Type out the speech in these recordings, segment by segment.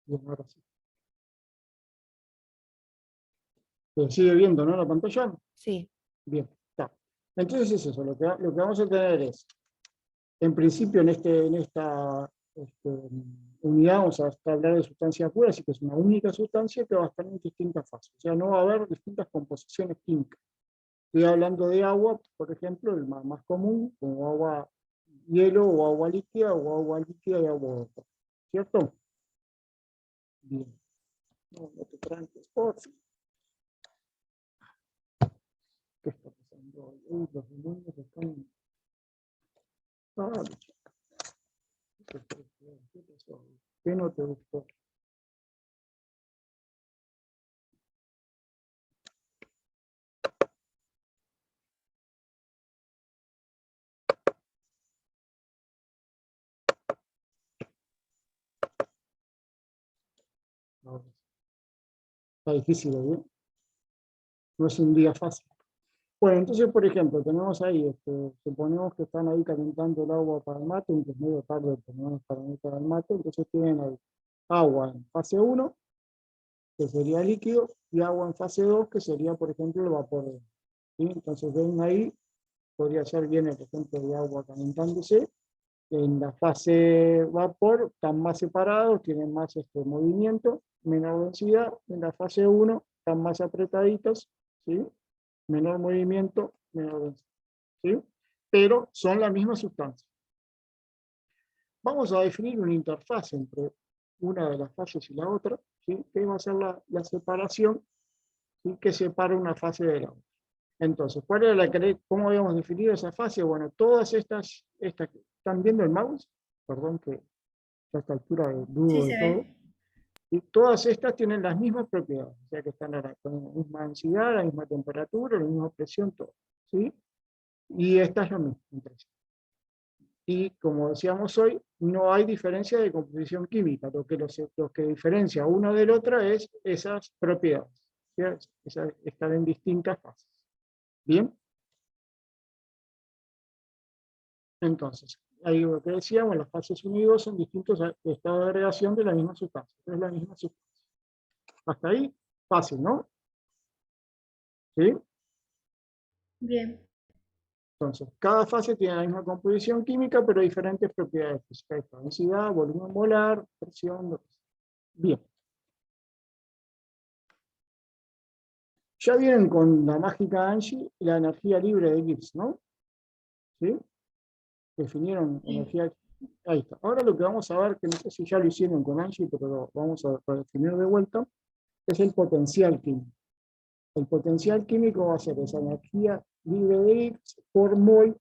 Bien, ahora sí. Se sigue viendo, ¿no? La pantalla. Sí. Bien, está. Entonces es eso, lo que vamos a tener es, en principio en esta unidad vamos a hablar de sustancia pura, así que es una única sustancia que va a estar en distintas fases. O sea, no va a haber distintas composiciones químicas. Estoy hablando de agua, por ejemplo, el más común, como agua hielo o agua líquida y agua vapor. ¿Cierto? Bien. No te tranques, por fin. ¿Qué está pasando hoy? Uy, los demonios están... Ah, ¿qué pasó? ¿Qué no te gustó? Ahora sí. Está difícil, ¿eh? No es un día fácil. Bueno, entonces, por ejemplo, tenemos ahí, suponemos que están ahí calentando el agua para el mate, aunque es medio tarde, tenemos para el mate, entonces tienen ahí agua en fase 1, que sería líquido, y agua en fase 2, que sería, por ejemplo, el vapor. ¿Sí? Entonces, ven ahí, podría ser bien el ejemplo de agua calentándose. En la fase vapor están más separados, tienen más movimiento, menor densidad. En la fase 1 están más apretaditos, ¿sí? Menor movimiento, menor densidad. ¿Sí? Pero son la misma sustancia. Vamos a definir una interfaz entre una de las fases y la otra, ¿sí? Que va a ser la separación, ¿sí? Que separa una fase de la otra. Entonces, ¿cómo habíamos definido esa fase? Bueno, todas estas ¿están viendo el mouse? Perdón que a esta altura Sí, dudo de se todo. ve. Y todas estas tienen las mismas propiedades, o sea que están con la misma densidad, la misma temperatura, la misma presión, todo. ¿Sí? Y esta es lo mismo entre sí. Y como decíamos hoy, no hay diferencia de composición química. Lo que diferencia una del otro es esas propiedades. Están en distintas fases. ¿Bien? Entonces, ahí lo que decíamos, las fases 1 y 2 son distintos estados de agregación de la misma sustancia. Es la misma sustancia. Hasta ahí, fácil, ¿no? ¿Sí? Bien. Entonces, cada fase tiene la misma composición química, pero diferentes propiedades físicas: densidad, volumen molar, presión, lo que sea. Bien. Ya vienen con la mágica Angie la energía libre de Gibbs, ¿no? ¿Sí? Definieron Sí. energía. Ahí está. Ahora lo que vamos a ver, que no sé si ya lo hicieron con Angie, pero lo vamos a definir de vuelta, es el potencial químico. El potencial químico va a ser esa energía libre de Gibbs por mol,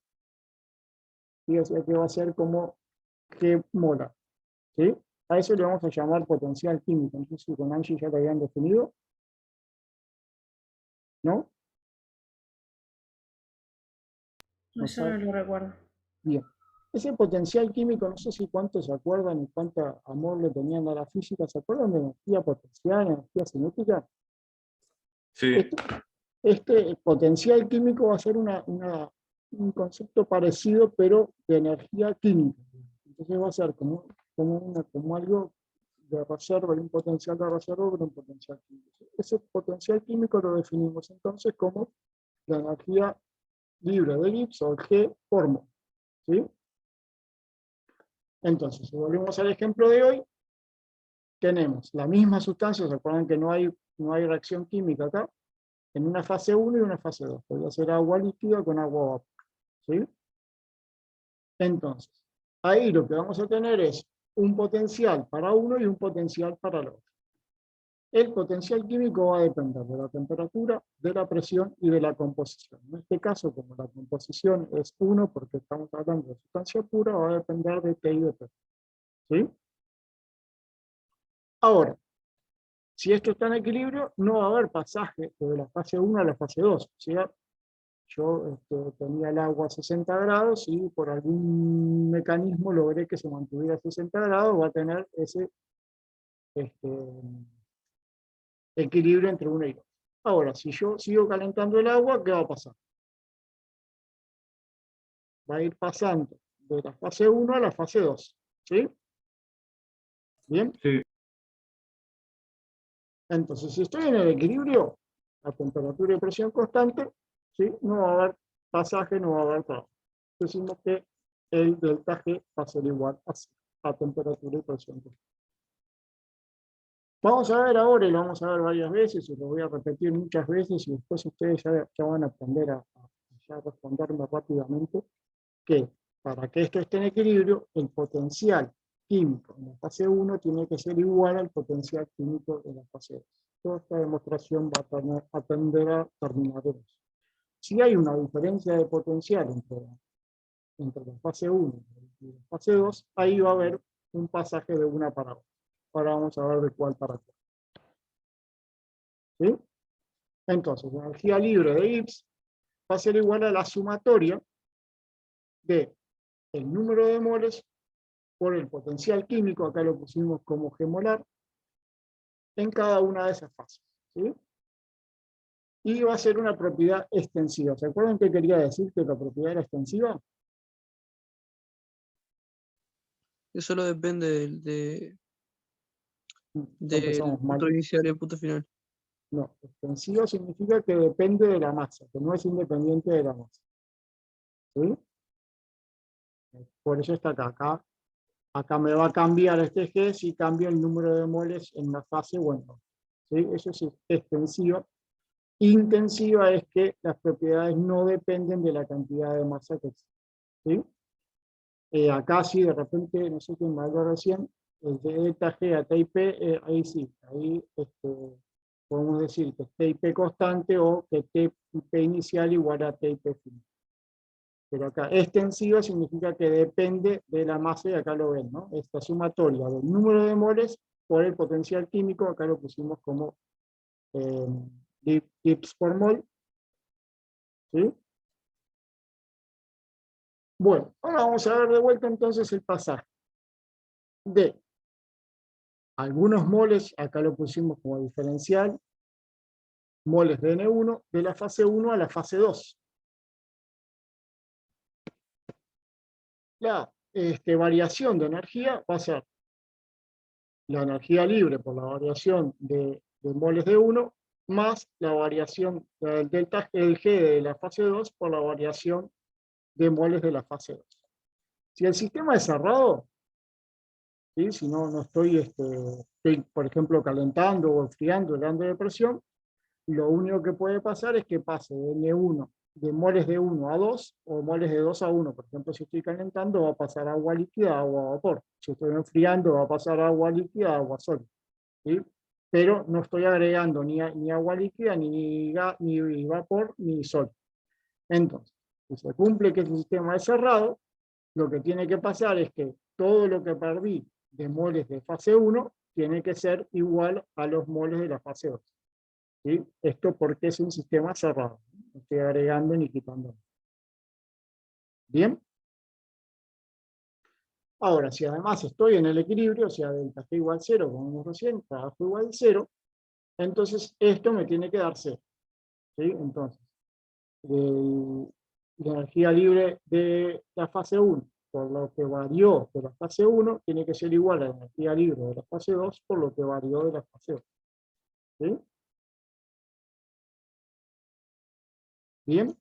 y o sea que va a ser como G molar. ¿Sí? A eso le vamos a llamar potencial químico. No sé si con Angie ya lo habían definido, ¿no? No, No yo sabe. no lo recuerdo. Bien. Ese potencial químico, no sé si cuántos se acuerdan y cuánto amor le tenían a la física. ¿Se acuerdan de energía potencial, energía cinética? Sí, Este, este potencial químico va a ser un concepto parecido, pero de energía química. Entonces va a ser como algo de reserva, un potencial de reserva, pero un potencial químico. Ese potencial químico lo definimos entonces como la energía libre de Gibbs, o G por mol. ¿Sí? Entonces, si volvemos al ejemplo de hoy, tenemos la misma sustancia. ¿Se acuerdan que no hay reacción química acá? En una fase 1 y una fase 2. Podría ser agua líquida con agua vapor. ¿Sí? Entonces, ahí lo que vamos a tener es un potencial para uno y un potencial para el otro. El potencial químico va a depender de la temperatura, de la presión y de la composición. En este caso, como la composición es 1, porque estamos hablando de sustancia pura, va a depender de T y de P. ¿Sí? Ahora, si esto está en equilibrio, no va a haber pasaje de la fase 1 a la fase 2. ¿Sí? Yo tenía el agua a 60 grados y por algún mecanismo logré que se mantuviera a 60 grados, va a tener ese este, equilibrio entre uno y otro. Ahora, si yo sigo calentando el agua, ¿qué va a pasar? Va a ir pasando de la fase 1 a la fase 2. ¿Sí? ¿Bien? sí. Entonces, si estoy en el equilibrio, a temperatura y presión constante, ¿sí? No va a haber pasaje, no va a haber trabajo. Decimos que el delta G va a ser igual a temperatura y presión constante. Vamos a ver ahora, y lo vamos a ver varias veces, y lo voy a repetir muchas veces, y después ustedes ya van a aprender a ya responderme rápidamente, que para que esto esté en equilibrio, el potencial químico en la fase 1 tiene que ser igual al potencial químico de la fase 2. Toda esta demostración va a tender a terminar en eso. Si hay una diferencia de potencial entre la fase 1 y la fase 2, ahí va a haber un pasaje de una para otra. Ahora vamos a ver de cuál para cuál. ¿Sí? Entonces, la energía libre de Gibbs va a ser igual a la sumatoria de el número de moles por el potencial químico, acá lo pusimos como G molar, en cada una de esas fases. ¿Sí? Y va a ser una propiedad extensiva. ¿Se acuerdan que quería decir que la propiedad era extensiva? Que solo depende del Empezamos mal. punto inicial y el punto final. No, extensivo significa que depende de la masa, que no es independiente de la masa. ¿Sí? Por eso está acá. Acá me va a cambiar este G si cambio el número de moles en la fase o en la otra. ¿Sí? Eso es extensiva. Intensiva es que las propiedades no dependen de la cantidad de masa que existe. ¿Sí? Acá sí, de repente, no sé quién me habló recién, el de delta G a TIP, ahí sí, ahí podemos decir que TIP constante o que TIP inicial igual a TIP final. Pero acá extensiva significa que depende de la masa, y acá lo ven, ¿no? Esta sumatoria del número de moles por el potencial químico, acá lo pusimos como Gibbs por mol. ¿Sí? Bueno, ahora vamos a ver de vuelta entonces el pasaje de algunos moles, acá lo pusimos como diferencial, moles de N1, de la fase 1 a la fase 2. La variación de energía va a ser la energía libre por la variación de moles de 1, más la variación del delta el G de la fase 2 por la variación de moles de la fase 2. Si el sistema es cerrado, ¿sí? Si no estoy, por ejemplo, calentando o enfriando el grande de presión, lo único que puede pasar es que pase de N1, de moles de 1 a 2, o moles de 2 a 1. Por ejemplo, si estoy calentando, va a pasar agua líquida a agua a vapor. Si estoy enfriando, va a pasar agua líquida a agua sólida. ¿Sí? Pero no estoy agregando ni agua líquida, ni vapor, ni sol. Entonces, si se cumple que el sistema es cerrado, lo que tiene que pasar es que todo lo que perdí de moles de fase 1 tiene que ser igual a los moles de la fase 2. ¿Sí? Esto porque es un sistema cerrado. No estoy agregando ni quitando. ¿Bien? Ahora, si además estoy en el equilibrio, o sea, delta G igual 0, como vimos recién, trabajo igual 0, entonces esto me tiene que dar 0. ¿Sí? Entonces, la energía libre de la fase 1 por lo que varió de la fase 1 tiene que ser igual a la energía libre de la fase 2 por lo que varió de la fase 2. ¿Sí? ¿Bien?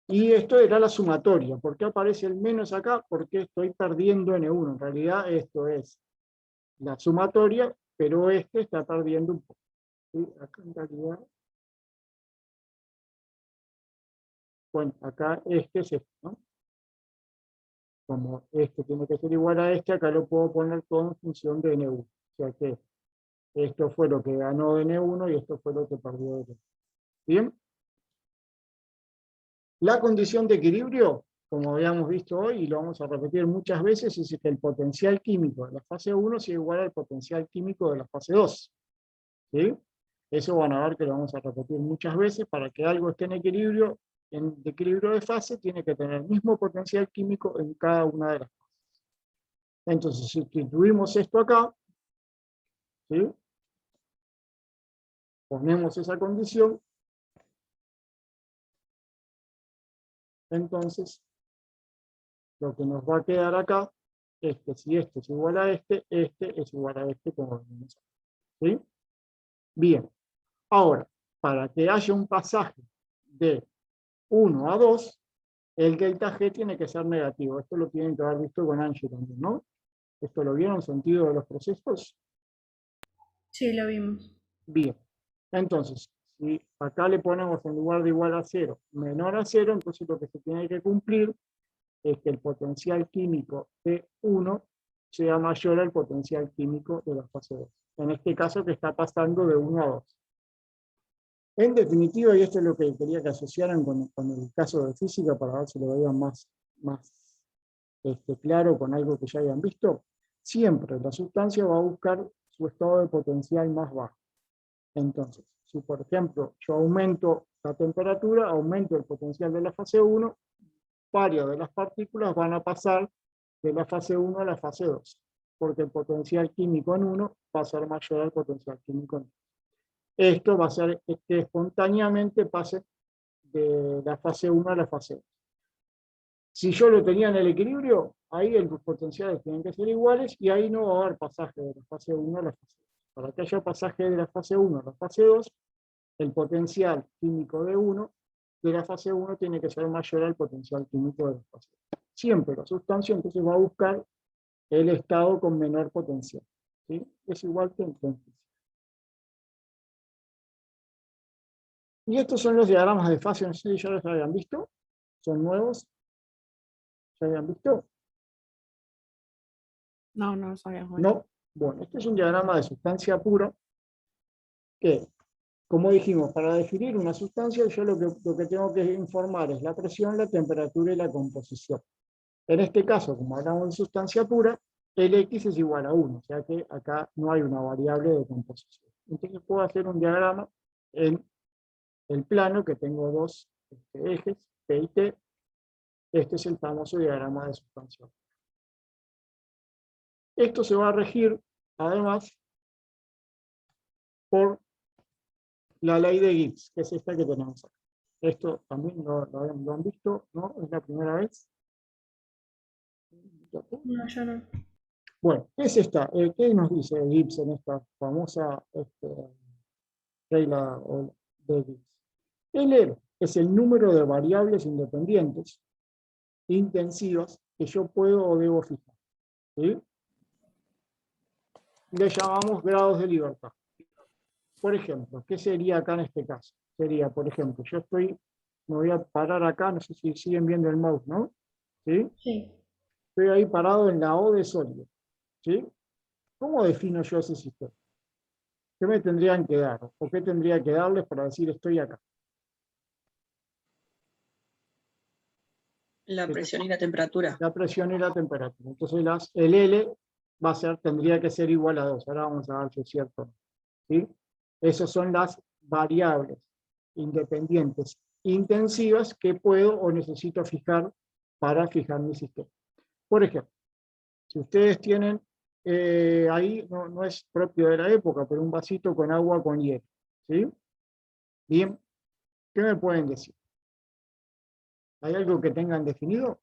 Y esto era la sumatoria. ¿Por qué aparece el menos acá? Porque estoy perdiendo N1. En realidad esto es la sumatoria, pero este está perdiendo un poco. ¿Sí? Acá en realidad, bueno, acá este es esto, ¿no? Como este tiene que ser igual a este, acá lo puedo poner todo en función de N1. O sea que esto fue lo que ganó de N1 y esto fue lo que perdió de N1. ¿Bien? La condición de equilibrio, como habíamos visto hoy, y lo vamos a repetir muchas veces, es que el potencial químico de la fase 1 sea igual al potencial químico de la fase 2. ¿Sí? Eso van a ver que lo vamos a repetir muchas veces. Para que algo esté en equilibrio de fase, tiene que tener el mismo potencial químico en cada una de las fases. Entonces, si incluimos esto acá, ¿sí? Ponemos esa condición, entonces lo que nos va a quedar acá es que si este es igual a este es igual a este como venimos acá. ¿Sí? Bien. Ahora, para que haya un pasaje de 1 a 2, el delta G tiene que ser negativo. Esto lo tienen que haber visto con Angie también, ¿no? ¿Esto lo vieron, sentido de los procesos? Sí, lo vimos. Bien. Entonces, si acá le ponemos en lugar de igual a 0, menor a 0, entonces lo que se tiene que cumplir es que el potencial químico de 1 sea mayor al potencial químico de la fase 2. En este caso que está pasando de 1 a 2. En definitiva, y esto es lo que quería que asociaran con el caso de física para ver si lo veían más claro con algo que ya habían visto, siempre la sustancia va a buscar su estado de potencial más bajo. Entonces, si por ejemplo yo aumento la temperatura, aumento el potencial de la fase 1, varias de las partículas van a pasar de la fase 1 a la fase 2, porque el potencial químico en 1 va a ser mayor al potencial químico en 2. Esto va a hacer que espontáneamente pase de la fase 1 a la fase 2. Si yo lo tenía en el equilibrio, ahí los potenciales tienen que ser iguales y ahí no va a haber pasaje de la fase 1 a la fase 2. Para que haya pasaje de la fase 1 a la fase 2, el potencial químico de la fase 1 tiene que ser mayor al potencial químico de la fase 2. Siempre la sustancia entonces va a buscar el estado con menor potencial. ¿Sí? Es igual que en física. Y estos son los diagramas de fase, no sé si ya los habían visto. ¿Son nuevos? ¿Ya habían visto? No, no lo sabíamos. No. Bueno, este es un diagrama de sustancia pura que, como dijimos, para definir una sustancia yo lo que tengo que informar es la presión, la temperatura y la composición. En este caso, como hablamos de sustancia pura, el X es igual a 1, o sea que acá no hay una variable de composición. Entonces puedo hacer un diagrama en el plano que tengo dos ejes, P y T. Este es el famoso diagrama de sustancia. Esto se va a regir, además, por la ley de Gibbs, que es esta que tenemos acá. Esto también lo han visto, ¿no? Es la primera vez. No, yo no. Bueno, ¿qué es esta? ¿Qué nos dice Gibbs en esta famosa regla de Gibbs? L es el número de variables independientes intensivas que yo puedo o debo fijar. ¿Sí? Le llamamos grados de libertad. Por ejemplo, ¿qué sería acá en este caso? Sería, por ejemplo, me voy a parar acá, no sé si siguen viendo el mouse, ¿no? ¿Sí? Sí. Estoy ahí parado en la O de sólido. ¿Sí? ¿Cómo defino yo ese sistema? ¿Qué me tendrían que dar? ¿O qué tendría que darles para decir estoy acá? La presión y la temperatura. La presión y la temperatura. Entonces el L tendría que ser igual a 2. Ahora vamos a ver si es cierto. ¿Sí? Esas son las variables independientes intensivas que puedo o necesito fijar para fijar mi sistema. Por ejemplo, si ustedes tienen ahí, no es propio de la época, pero un vasito con agua con hielo. ¿Sí? Bien, ¿qué me pueden decir? ¿Hay algo que tengan definido?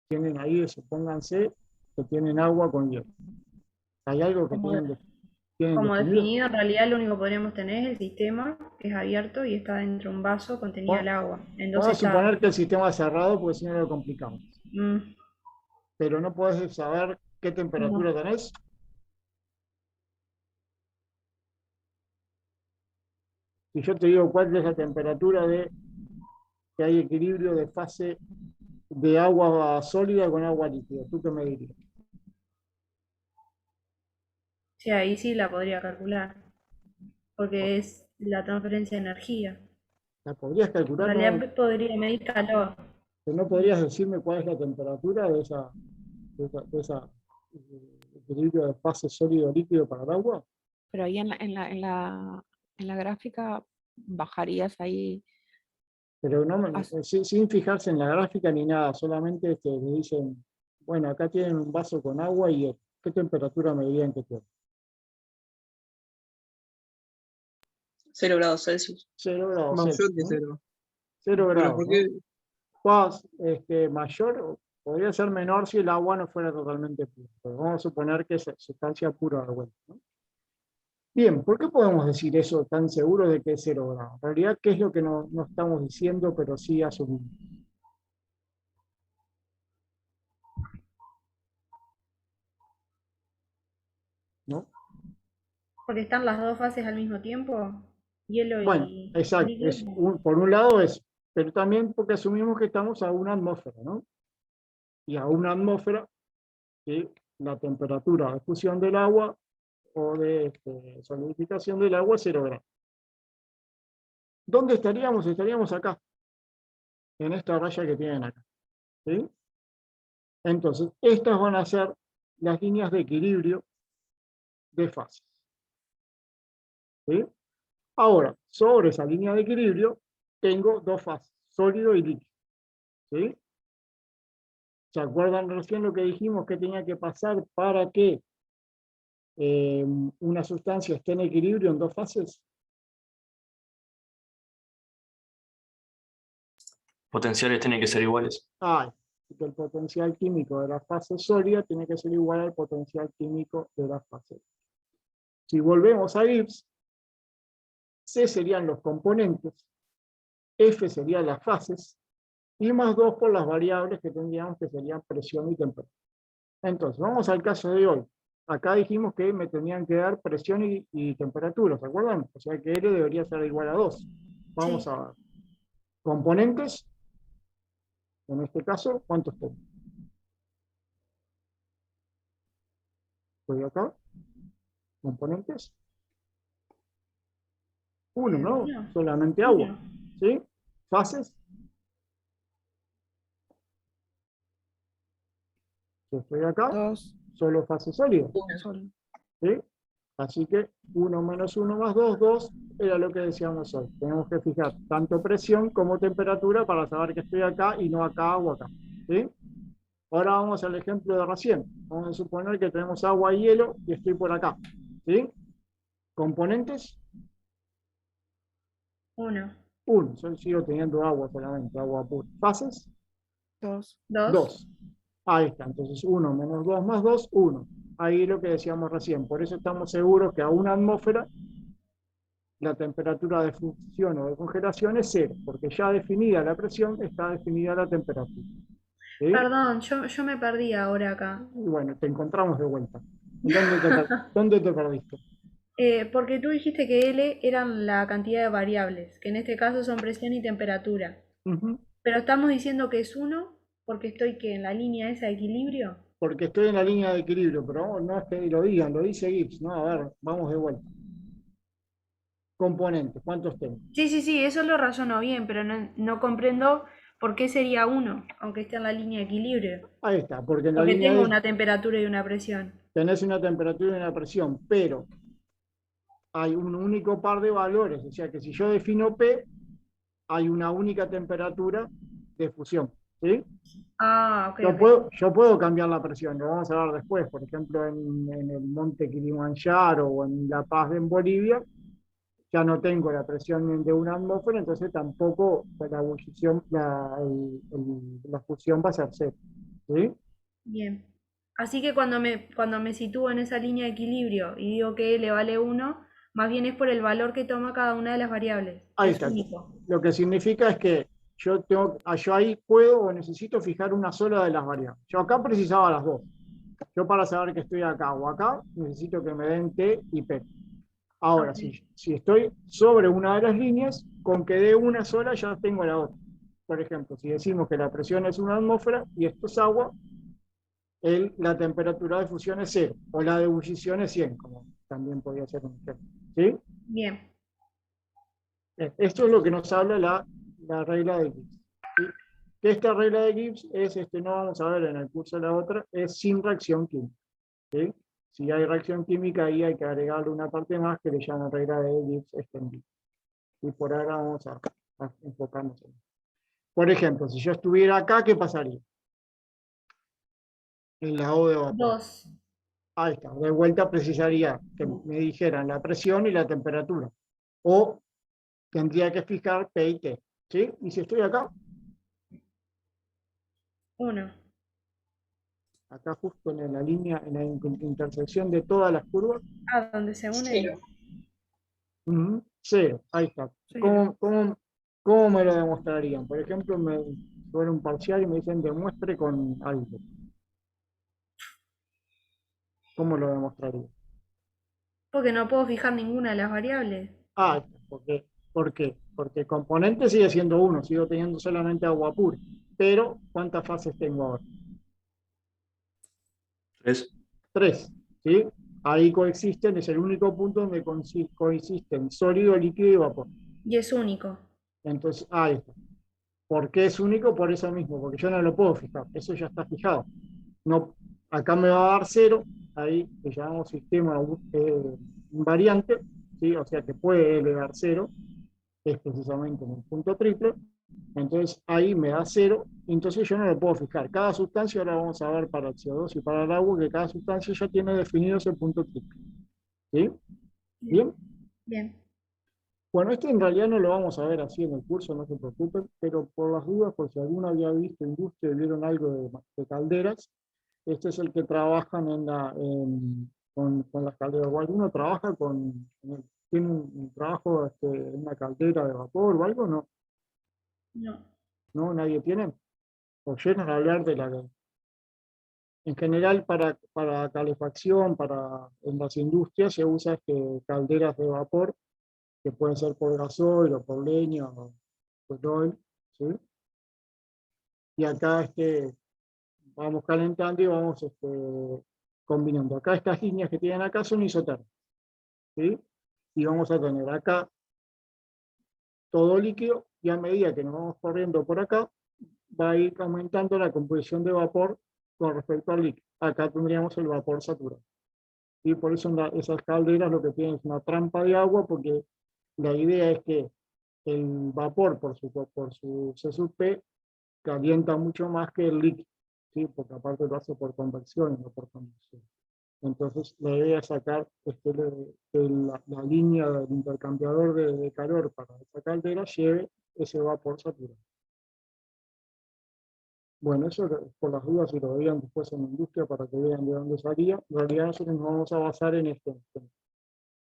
Tienen ahí, supónganse que tienen agua con hielo. ¿Hay algo que tienen Como definido? definido, en realidad lo único que podríamos tener es el sistema, que es abierto y está dentro de un vaso contenido el agua. En dos Vamos a estados. suponer que el sistema es cerrado porque si no lo complicamos. Mm, Pero no podés saber qué temperatura no. tenés. Si yo te digo cuál es la temperatura que hay equilibrio de fase de agua sólida con agua líquida, ¿tú qué me dirías? Sí, ahí sí la podría calcular, porque es la transferencia de energía. ¿La podrías En calcular? No, realidad podría medir calor. pero no podrías decirme cuál es la temperatura de esa equilibrio de fase sólido-líquido para el agua. Pero ahí en la gráfica bajarías ahí. Pero as- sin fijarse en la gráfica ni nada, solamente me dicen, bueno, acá tienen un vaso con agua y ¿qué temperatura me dirían que tiene? 0 grados Celsius. 0 grados Mayor Celsius, que ¿no? 0. 0 Pero grados, ¿por ¿no? qué? faz mayor, podría ser menor si el agua no fuera totalmente pura. Pero vamos a suponer que es sustancia pura de vuelta, ¿no? Bien, ¿por qué podemos decir eso tan seguro de que es 0 grados? En realidad, ¿qué es lo que no estamos diciendo, pero sí asumimos? ¿No? Porque están las dos fases al mismo tiempo, hielo Bueno, y exacto. líquido. Por un lado es, pero también porque asumimos que estamos a una atmósfera, ¿no? Y a una atmósfera, que la temperatura de fusión del agua o de solidificación del agua es 0 grados. ¿Dónde estaríamos? Estaríamos acá, en esta raya que tienen acá, ¿sí? Entonces, estas van a ser las líneas de equilibrio de fases, ¿sí? Ahora, sobre esa línea de equilibrio, tengo dos fases, sólido y líquido, ¿sí? ¿Se acuerdan recién lo que dijimos que tenía que pasar para que una sustancia esté en equilibrio en dos fases? Potenciales tienen que ser iguales. Que el potencial químico de la fase sólida tiene que ser igual al potencial químico de la fase. Si volvemos a Gibbs, C serían los componentes, F serían las fases, y más 2 por las variables que tendríamos que serían presión y temperatura. Entonces, vamos al caso de hoy. Acá dijimos que me tenían que dar presión y temperatura, ¿se acuerdan? O sea que L debería ser igual a 2. Vamos Sí. a ver. Componentes, en este caso, ¿cuántos tengo? Estoy acá. Componentes. 1, ¿no? Uno. Solamente agua. Uno. ¿Sí? Fases. Yo estoy acá, 2, solo fase sólida. solo. ¿Sí? Así que 1 menos 1 más 2, 2 era lo que decíamos hoy. Tenemos que fijar tanto presión como temperatura para saber que estoy acá y no acá o acá. ¿Sí? Ahora vamos al ejemplo de recién. Vamos a suponer que tenemos agua y hielo y estoy por acá. ¿Sí? Componentes. 1. 1. Yo sigo teniendo agua solamente, agua pura. Fases. 2, 2. 2. Ahí está. Entonces 1 menos 2 más 2, 1. Ahí lo que decíamos recién. Por eso estamos seguros que a una atmósfera la temperatura de fusión o de congelación es 0, porque ya definida la presión, está definida la temperatura. ¿Sí? Perdón, yo me perdí ahora acá. Y bueno, te encontramos de vuelta. ¿Dónde te perdiste? Porque tú dijiste que L eran la cantidad de variables, que en este caso son presión y temperatura. Uh-huh. Pero estamos diciendo que es 1 porque estoy que en la línea esa de equilibrio. Porque estoy en la línea de equilibrio, pero no es que lo digan, lo dice Gibbs. No, a ver, vamos de vuelta. Componentes, ¿cuántos tengo? Sí, eso lo razono bien, pero no comprendo por qué sería 1, aunque esté en la línea de equilibrio. Ahí está, porque en la Porque línea tengo de una temperatura y una presión. tenés una temperatura y una presión, pero hay un único par de valores, o sea que si yo defino P, hay una única temperatura de fusión, ¿sí? Ah, ok, Yo puedo cambiar la presión, lo vamos a ver después, por ejemplo en el monte Kilimanjaro o en La Paz en Bolivia, ya no tengo la presión de una atmósfera, entonces tampoco la ebullición, la fusión va a ser cero, ¿sí? Bien. Así que cuando me sitúo en esa línea de equilibrio y digo que L vale 1, más bien es por el valor que toma cada una de las variables. Ahí Es está. único. Lo que significa es que yo ahí puedo o necesito fijar una sola de las variables. Yo acá precisaba las dos. Yo para saber que estoy acá o acá, necesito que me den T y P. Ahora, Ok. si estoy sobre una de las líneas, con que dé una sola ya tengo la otra. Por ejemplo, si decimos que la presión es una atmósfera y esto es agua, la temperatura de fusión es 0, o la de ebullición es 100, como también podría ser un ejemplo. ¿Sí? Bien. Esto es lo que nos habla la regla de Gibbs. ¿Sí? Que esta regla de Gibbs es, no vamos a ver en el curso de la otra, es sin reacción química. ¿Sí? Si hay reacción química, ahí hay que agregarle una parte más que le llaman regla de Gibbs extendida. Y por ahora vamos a enfocarnos en eso. Por ejemplo, si yo estuviera acá, ¿qué pasaría? En la O de vapor. 2. Ahí está. De vuelta precisaría que me dijeran la presión y la temperatura. O tendría que fijar P y T. ¿Sí? Y si estoy acá, 1. Acá justo en la línea, en la intersección de todas las curvas. Ah, donde se une. 0. 0, ahí está. 0. ¿Cómo me lo demostrarían? Por ejemplo, me fuera un parcial y me dicen demuestre con algo. ¿Cómo lo demostraría? Porque no puedo fijar ninguna de las variables. Ah, ¿por qué? Porque el componente sigue siendo 1, sigo teniendo solamente agua pura. Pero, ¿cuántas fases tengo ahora? 3. 3, ¿sí? Ahí coexisten, es el único punto donde coexisten sólido, líquido y vapor. Y es único. Entonces, ahí está. ¿Por qué es único? Por eso mismo, porque yo no lo puedo fijar, eso ya está fijado. No, acá me va a dar 0, ahí le llamamos sistema invariante, ¿sí? O sea que puede elevar 0, es precisamente en el punto triple. Entonces ahí me da 0, entonces yo no lo puedo fijar. Cada sustancia, ahora vamos a ver para el CO2 y para el agua, que cada sustancia ya tiene definido ese punto triple. ¿Sí? ¿Bien? Bien. Bueno, esto en realidad no lo vamos a ver así en el curso, no se preocupen, pero por las dudas, por si alguno había visto industria y vieron algo de calderas, este es el que trabajan con las calderas. O alguno trabaja tiene un trabajo en una caldera de vapor o algo, no, No. no, nadie tiene. Oyeron hablar en general para calefacción, en las industrias se usa calderas de vapor, que pueden ser por gasoil o por leña o petróleo, ¿sí? Y acá vamos calentando y vamos combinando. Acá estas líneas que tienen acá son isotérmicas, ¿sí? Y vamos a tener acá todo líquido, y a medida que nos vamos corriendo por acá, va a ir aumentando la composición de vapor con respecto al líquido. Acá tendríamos el vapor saturado. Y por eso esas calderas lo que tienen es una trampa de agua, porque la idea es que el vapor, por su C sub P, calienta mucho más que el líquido, ¿sí? Porque aparte lo hace por convección y no por conducción. Entonces, la idea es sacar la línea del intercambiador de calor para esa caldera lleve ese vapor saturado. Bueno, eso por las dudas, si lo veían después en la industria para que vean de dónde salía. En realidad nosotros nos vamos a basar en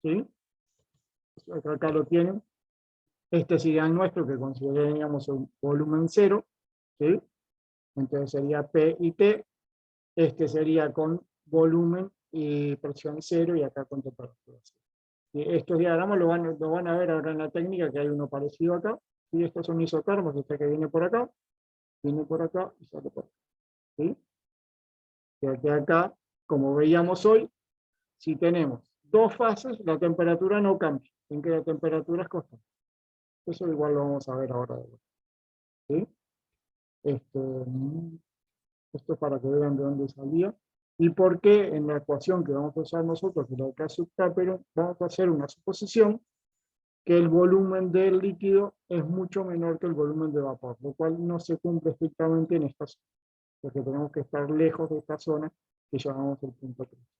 ¿sí? Acá lo tienen. Este sería el nuestro, que consideraríamos un volumen 0, ¿sí? Entonces sería P y T. Este sería con volumen y presión 0, y acá con temperatura 0. Y estos diagramas lo van a ver ahora en la técnica, que hay uno parecido acá. Y estos son isotermos, este que viene por acá y sale por acá. ¿Sí? Que acá, como veíamos hoy, si tenemos dos fases, la temperatura no cambia, en que la temperatura es constante. Eso igual lo vamos a ver ahora. ¿Sí? Esto es para que vean de dónde salía. Y por qué en la ecuación que vamos a usar nosotros, que es la de K-sub-K, vamos a hacer una suposición que el volumen del líquido es mucho menor que el volumen de vapor, lo cual no se cumple estrictamente en esta zona, porque tenemos que estar lejos de esta zona que llamamos el punto crítico.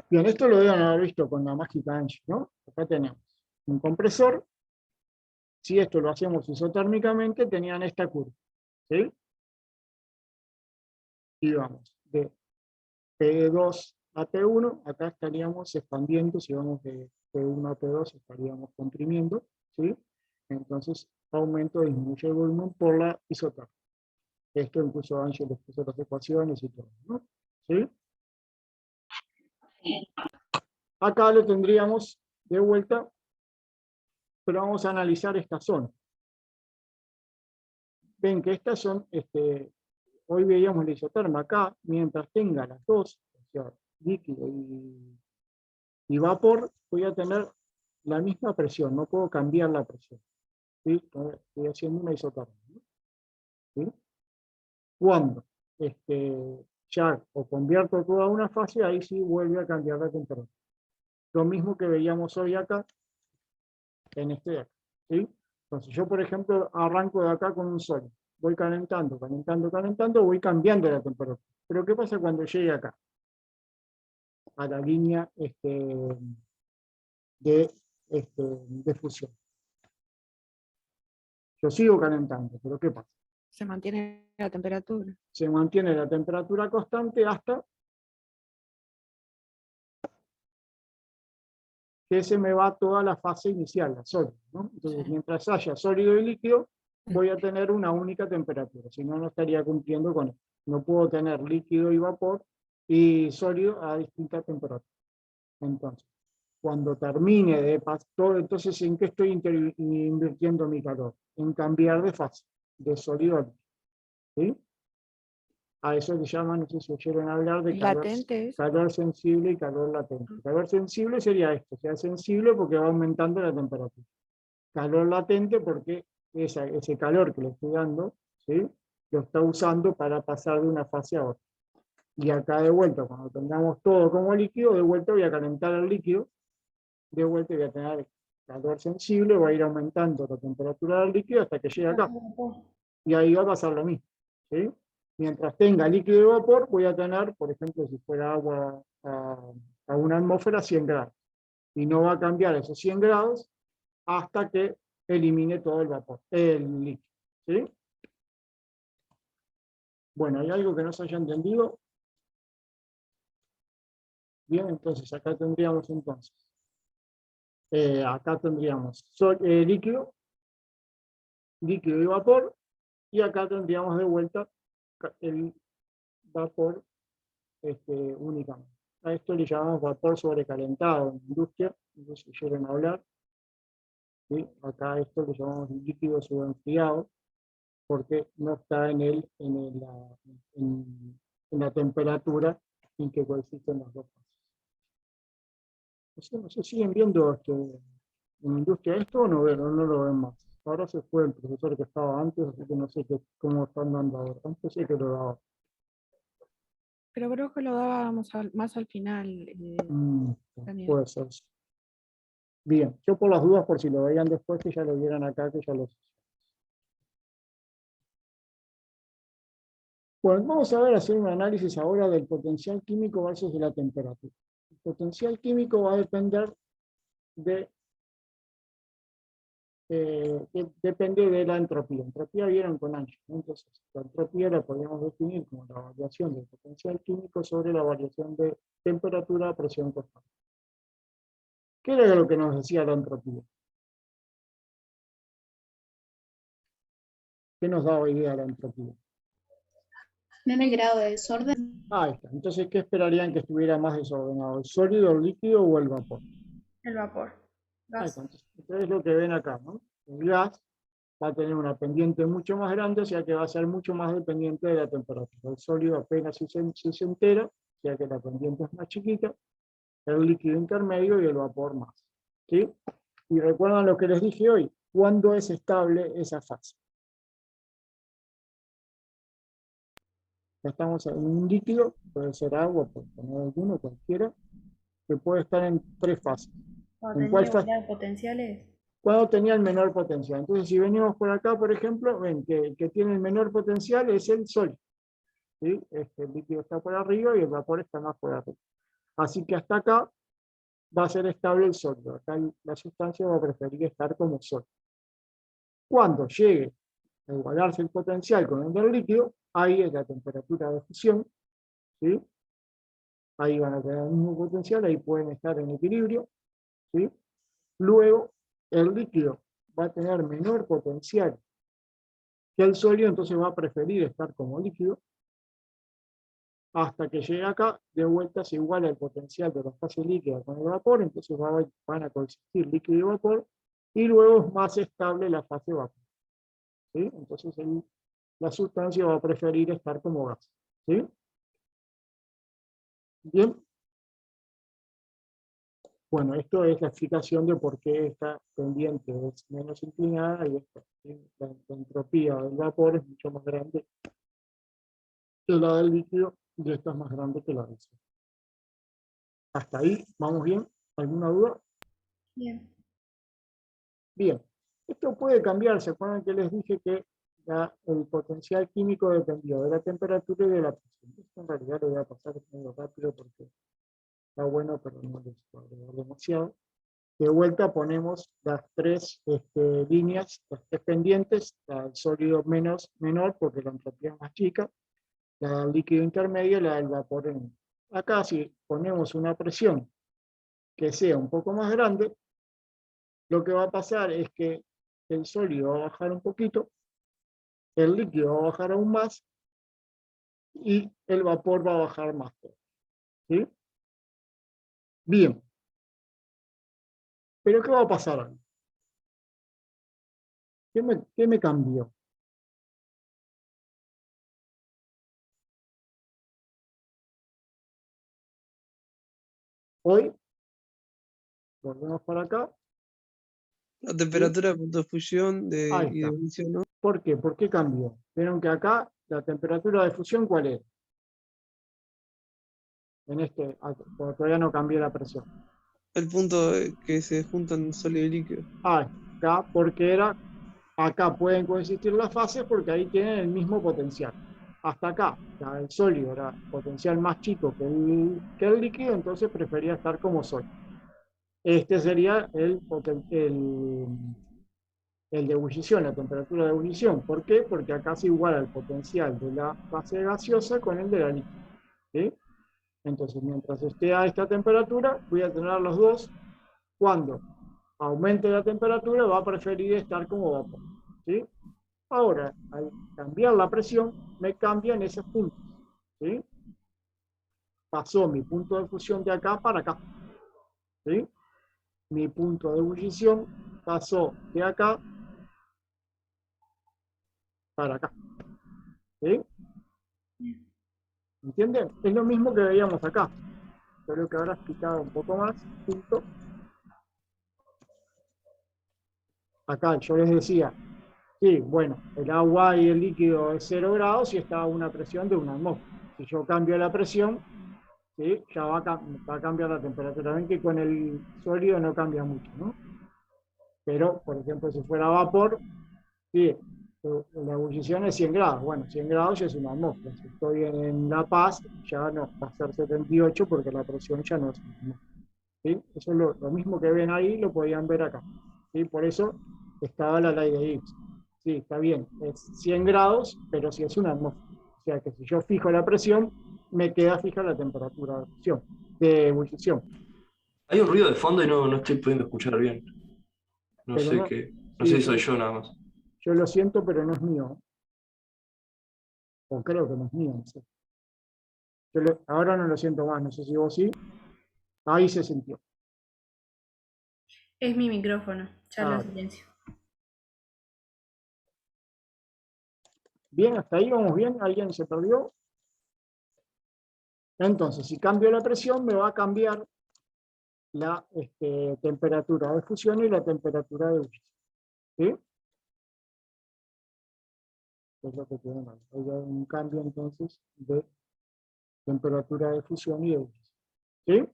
Bien, esto lo deben haber visto con la mágica Angie, ¿no? Acá tenemos un compresor. Si esto lo hacemos isotérmicamente, tenían esta curva, ¿sí? Y vamos de P2 a P1, acá estaríamos expandiendo, si vamos de P1 a P2 estaríamos comprimiendo, ¿sí? Entonces, aumento o disminuye el volumen por la isotérmica. Esto incluso Ángel les puso las ecuaciones y todo, ¿no? ¿Sí? Acá lo tendríamos de vuelta, pero vamos a analizar esta zona. Ven que estas son, hoy veíamos la isoterma acá, mientras tenga las dos, o sea, líquido y vapor, voy a tener la misma presión, no puedo cambiar la presión. ¿Sí? Estoy haciendo una isoterma, ¿no? ¿Sí? Cuando ya o convierto toda una fase, ahí sí vuelve a cambiar la temperatura. Lo mismo que veíamos hoy acá, en de acá. ¿Sí? Entonces yo, por ejemplo, arranco de acá con un sólido. Voy calentando, voy cambiando la temperatura. Pero ¿qué pasa cuando llegue acá? A la línea de fusión. Yo sigo calentando, pero ¿qué pasa? Se mantiene la temperatura. Se mantiene la temperatura constante hasta que se me va toda la fase inicial, la sólida, ¿no? Entonces, Sí. mientras haya sólido y líquido, voy a tener una única temperatura, si no, no estaría cumpliendo con esto. No puedo tener líquido y vapor y sólido a distintas temperaturas. Entonces, cuando termine de pasar todo, entonces, ¿en qué estoy invirtiendo mi calor? En cambiar de fase, de sólido a líquido. ¿Sí? A eso le llaman, no sé si oyeron hablar de ¿Es calor, latente eso? calor sensible y calor latente. Calor sensible sería esto, sea sensible porque va aumentando la temperatura. Calor latente porque ese calor que le estoy dando, ¿sí? Lo está usando para pasar de una fase a otra. Y acá de vuelta, cuando tengamos todo como líquido, de vuelta voy a calentar el líquido, de vuelta voy a tener calor sensible, va a ir aumentando la temperatura del líquido hasta que llegue acá. Y ahí va a pasar lo mismo, ¿sí? Mientras tenga líquido y vapor, voy a tener, por ejemplo, si fuera agua a una atmósfera, 100 grados. Y no va a cambiar esos 100 grados hasta que elimine todo el vapor, el líquido, ¿sí? Bueno, ¿hay algo que no se haya entendido? Bien, entonces acá tendríamos líquido, líquido y vapor, y acá tendríamos de vuelta el vapor únicamente. A esto le llamamos vapor sobrecalentado en la industria, no sé si oyeron hablar. ¿Sí? Acá a esto le llamamos líquido subenfriado, porque no está en la temperatura en que coexisten las dos fases. No sé, ¿siguen viendo en la industria esto o no lo ven más? Ahora se fue el profesor que estaba antes, así que no sé cómo están dando ahora. Antes sí que lo daba. Pero creo que lo dábamos más al final. Daniel. Puede ser. Bien, yo por las dudas, por si lo veían después, que ya lo vieran acá, que ya lo. Bueno, vamos a ver, hacer un análisis ahora del potencial químico versus de la temperatura. El potencial químico va a depender depende de la entropía. Entropía vieron con Ancho, ¿no? Entonces, la entropía la podemos definir como la variación del potencial químico sobre la variación de temperatura a presión constante. ¿Qué era lo que nos decía la entropía? ¿Qué nos daba idea de la entropía? ¿En el grado de desorden? Ahí está. Entonces, ¿qué esperarían que estuviera más desordenado? ¿El sólido, el líquido o el vapor? El vapor. Ahí Gas. está. Entonces, esto es lo que ven acá, ¿no? El gas va a tener una pendiente mucho más grande, o sea que va a ser mucho más dependiente de la temperatura. El sólido apenas si se entera, o sea que la pendiente es más chiquita, el líquido intermedio y el vapor más. ¿Sí? Y recuerdan lo que les dije hoy, ¿cuándo es estable esa fase? Ya estamos en un líquido, puede ser agua, puede tener alguno, cualquiera, que puede estar en tres fases. Cuando ¿En cuál tenía fase? igualdad de potenciales. Cuando tenía el menor potencial. Entonces, si venimos por acá, por ejemplo, ven que el que tiene el menor potencial es el sólido. ¿Sí? El líquido está por arriba y el vapor está más por arriba. Así que hasta acá va a ser estable el sólido. Acá la sustancia va a preferir estar como sólido. Cuando llegue a igualarse el potencial con el del líquido, ahí es la temperatura de fusión. ¿Sí? Ahí van a tener el mismo potencial, ahí pueden estar en equilibrio. ¿Sí? Luego, el líquido va a tener menor potencial que el sólido, entonces va a preferir estar como líquido, hasta que llegue acá, de vuelta se iguala el potencial de la fase líquida con el vapor, entonces van a coexistir líquido y vapor, y luego es más estable la fase vapor. ¿Sí? Entonces la sustancia va a preferir estar como gas. ¿Sí? Bien. Bueno, esto es la explicación de por qué esta pendiente es menos inclinada y la entropía del vapor es mucho más grande que la del líquido y esta es más grande que la del sólido. Hasta ahí, ¿vamos bien? ¿Alguna duda? Bien. Bien. Esto puede cambiar. ¿Se acuerdan que les dije que el potencial químico dependía de la temperatura y de la presión? Esto en realidad lo voy a pasar medio rápido porque está bueno, pero no les voy a agregar demasiado. De vuelta ponemos las tres líneas, las tres pendientes, la del sólido menor, porque la entropía es más chica, la del líquido intermedio y la del vapor en. Acá si ponemos una presión que sea un poco más grande, lo que va a pasar es que el sólido va a bajar un poquito, el líquido va a bajar aún más, y el vapor va a bajar más. ¿Sí? Bien. Pero ¿qué va a pasar ahí? ¿Qué me cambió? Hoy, volvemos para acá. La temperatura de punto de fusión Ahí y de está. ebullición, ¿no? ¿Por qué? ¿Por qué cambió? Vieron que acá la temperatura de fusión, ¿cuál es? Todavía no cambió la presión. El punto que se juntan sólido y líquido. Acá, porque acá pueden coexistir las fases porque ahí tienen el mismo potencial. Hasta acá, el sólido era potencial más chico que el líquido, entonces prefería estar como sólido. Este sería el de ebullición, la temperatura de ebullición. ¿Por qué? Porque acá se iguala el potencial de la fase gaseosa con el de la líquida. ¿Sí? Entonces, mientras esté a esta temperatura, voy a tener los dos. Cuando aumente la temperatura, va a preferir estar como vapor. ¿Sí? Ahora, al cambiar la presión, me cambian esos puntos. ¿Sí? Pasó mi punto de fusión de acá para acá. ¿Sí? Mi punto de ebullición pasó de acá para acá. ¿Sí? ¿Entienden? Es lo mismo que veíamos acá. Espero que habrá explicado un poco más. Punto. Acá yo les decía, sí, bueno, el agua y el líquido es 0 grados y está a una presión de 1 atmósfera. Si yo cambio la presión, ¿sí? Ya va a cambiar la temperatura. Ven que con el sólido no cambia mucho, ¿no? Pero, por ejemplo, si fuera vapor, sí, la ebullición es 100 grados. Bueno, 100 grados ya es una atmósfera. Si estoy en La Paz, ya no, va a ser 78 porque la presión ya no es una atmósfera. ¿Sí? Eso es lo mismo que ven ahí, lo podían ver acá. ¿Sí? Por eso estaba la ley de Gibbs. Sí, está bien, es 100 grados, pero si es una atmósfera. O sea que si yo fijo la presión, me queda fija la temperatura de ebullición. Hay un ruido de fondo y no estoy pudiendo escuchar bien. No Pero sé no, qué. No sé sí, si soy yo nada más. yo lo siento, pero no es mío. O creo que no es mío, no sé. Ahora no lo siento más, no sé si vos sí. Ahí se sintió. Es mi micrófono, ya lo Ah, silencio. bien, hasta ahí vamos bien. ¿Alguien se perdió? Entonces, si cambio la presión, me va a cambiar la temperatura de fusión y la temperatura de ebullición. ¿Sí? Es lo que tienen ahí. Hay un cambio entonces de temperatura de fusión y de ebullición. ¿Sí?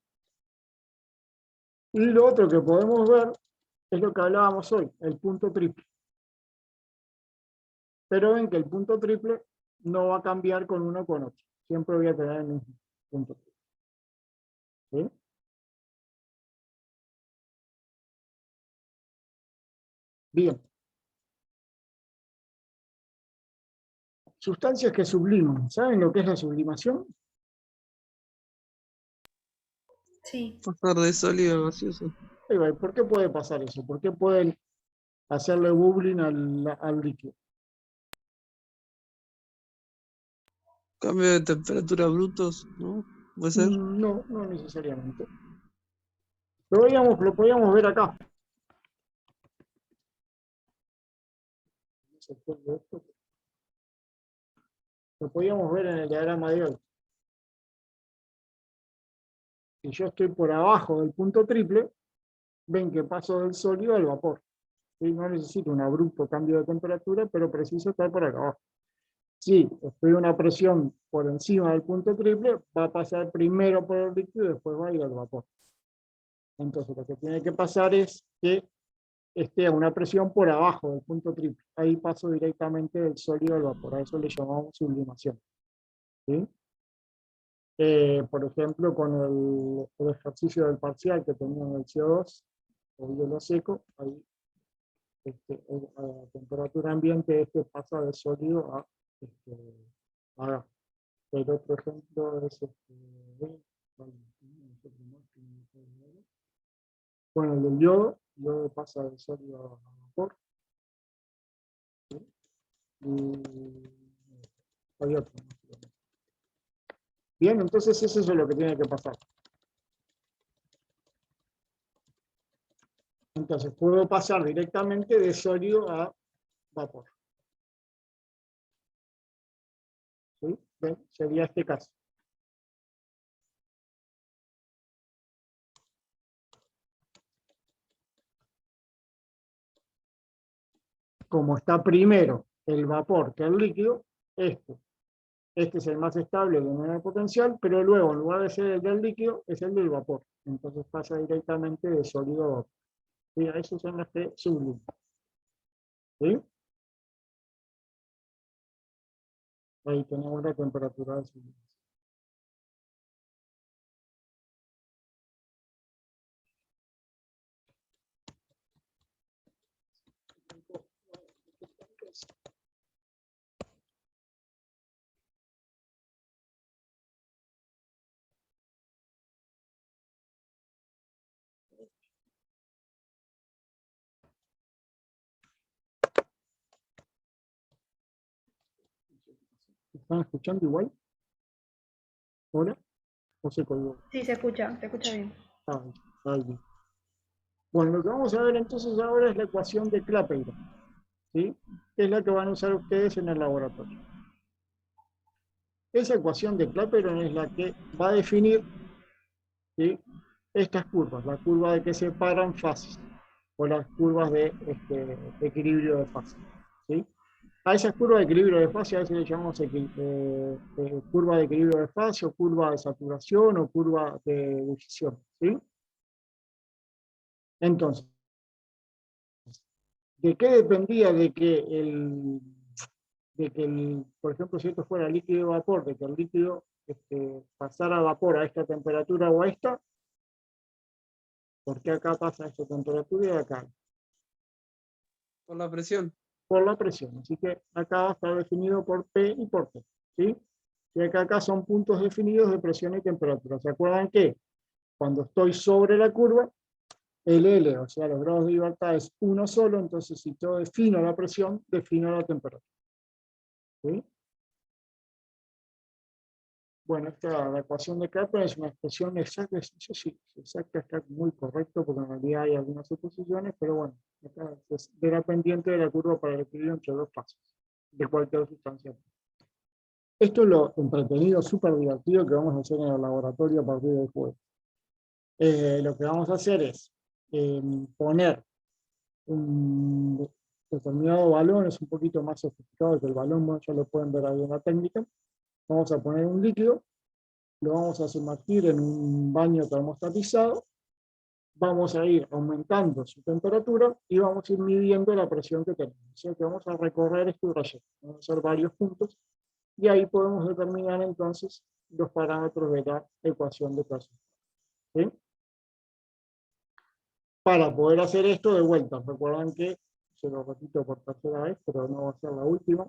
Y lo otro que podemos ver es lo que hablábamos hoy, el punto triple. Pero ven que el punto triple no va a cambiar con uno o con otro. Siempre voy a tener el mismo punto triple. ¿Sí? Bien. Sustancias que subliman. ¿Saben lo que es la sublimación? Sí, Pasar de sólido a gaseoso. ¿Por qué puede pasar eso? ¿Por qué pueden hacerle bubbling al líquido? Cambio de temperatura brutos, ¿no? ¿Puede ser? No, no necesariamente. Lo podíamos ver acá. Lo podíamos ver en el diagrama de hoy. Si yo estoy por abajo del punto triple, ven que paso del sólido al vapor. ¿Sí? No necesito un abrupto cambio de temperatura, pero preciso estar por acá abajo. Si estoy a una presión por encima del punto triple, va a pasar primero por el líquido y después va a ir al vapor. Entonces lo que tiene que pasar es que esté a una presión por abajo del punto triple. Ahí paso directamente del sólido al vapor. A eso le llamamos sublimación. ¿Sí? Por ejemplo, con el ejercicio del parcial que tenía en el CO2, o hielo seco, ahí a temperatura ambiente pasa de sólido a gas. El otro ejemplo es bueno, el del yodo pasa de sólido a vapor. ¿Sí? Y hay otro. Bien, entonces eso es lo que tiene que pasar. Entonces puedo pasar directamente de sólido a vapor. ¿Sí? Bien, sería este caso. Como está primero el vapor que el líquido, este es el más estable de menor potencial, pero luego en lugar de ser el del líquido, es el del vapor. Entonces pasa directamente de sólido a vapor. ¿Sí? Esos son los que subliman. ¿Sí? Ahí tenemos la temperatura de sublimación. ¿Están escuchando igual? ¿Hola? ¿O se colgó? Sí, se escucha bien. Ah, ahí bien. Bueno, lo que vamos a ver entonces ahora es la ecuación de Clapeyron, ¿sí? Que es la que van a usar ustedes en el laboratorio. Esa ecuación de Clapeyron es la que va a definir, ¿sí?, estas curvas, la curva de que separan fases, o las curvas de equilibrio de fase. ¿Sí? A esas curvas de equilibrio de fase a veces le llamamos curva de equilibrio de fase, o curva de saturación, o curva de ebullición. ¿Sí? Entonces, ¿de qué dependía de que por ejemplo, si esto fuera líquido y vapor, de que el líquido pasara a vapor a esta temperatura o a esta? ¿Por qué acá pasa a esta temperatura y acá? Por la presión. Por la presión. Así que acá está definido por P y por T. ¿Sí? Y acá son puntos definidos de presión y temperatura. ¿Se acuerdan que cuando estoy sobre la curva, el L, o sea, los grados de libertad es uno solo, entonces si yo defino la presión, defino la temperatura. ¿Sí? Bueno, la ecuación de Clapeyron es una expresión exacta, eso sí, exacta, está muy correcto, porque en realidad hay algunas suposiciones, pero bueno, acá verá pendiente de la curva para el equilibrio entre dos fases, de cualquier sustancia. Esto es lo entretenido, súper divertido que vamos a hacer en el laboratorio a partir del jueves. Lo que vamos a hacer es poner un determinado balón, es un poquito más sofisticado que el balón, bueno, ya lo pueden ver ahí en la técnica. Vamos a poner un líquido, lo vamos a sumergir en un baño termostatizado, vamos a ir aumentando su temperatura y vamos a ir midiendo la presión que tenemos. O sea que vamos a recorrer este rayón, vamos a hacer varios puntos, y ahí podemos determinar entonces los parámetros de la ecuación de presión. ¿Sí? Para poder hacer esto de vuelta, recuerden que, se lo repito por tercera vez, pero no va a ser la última,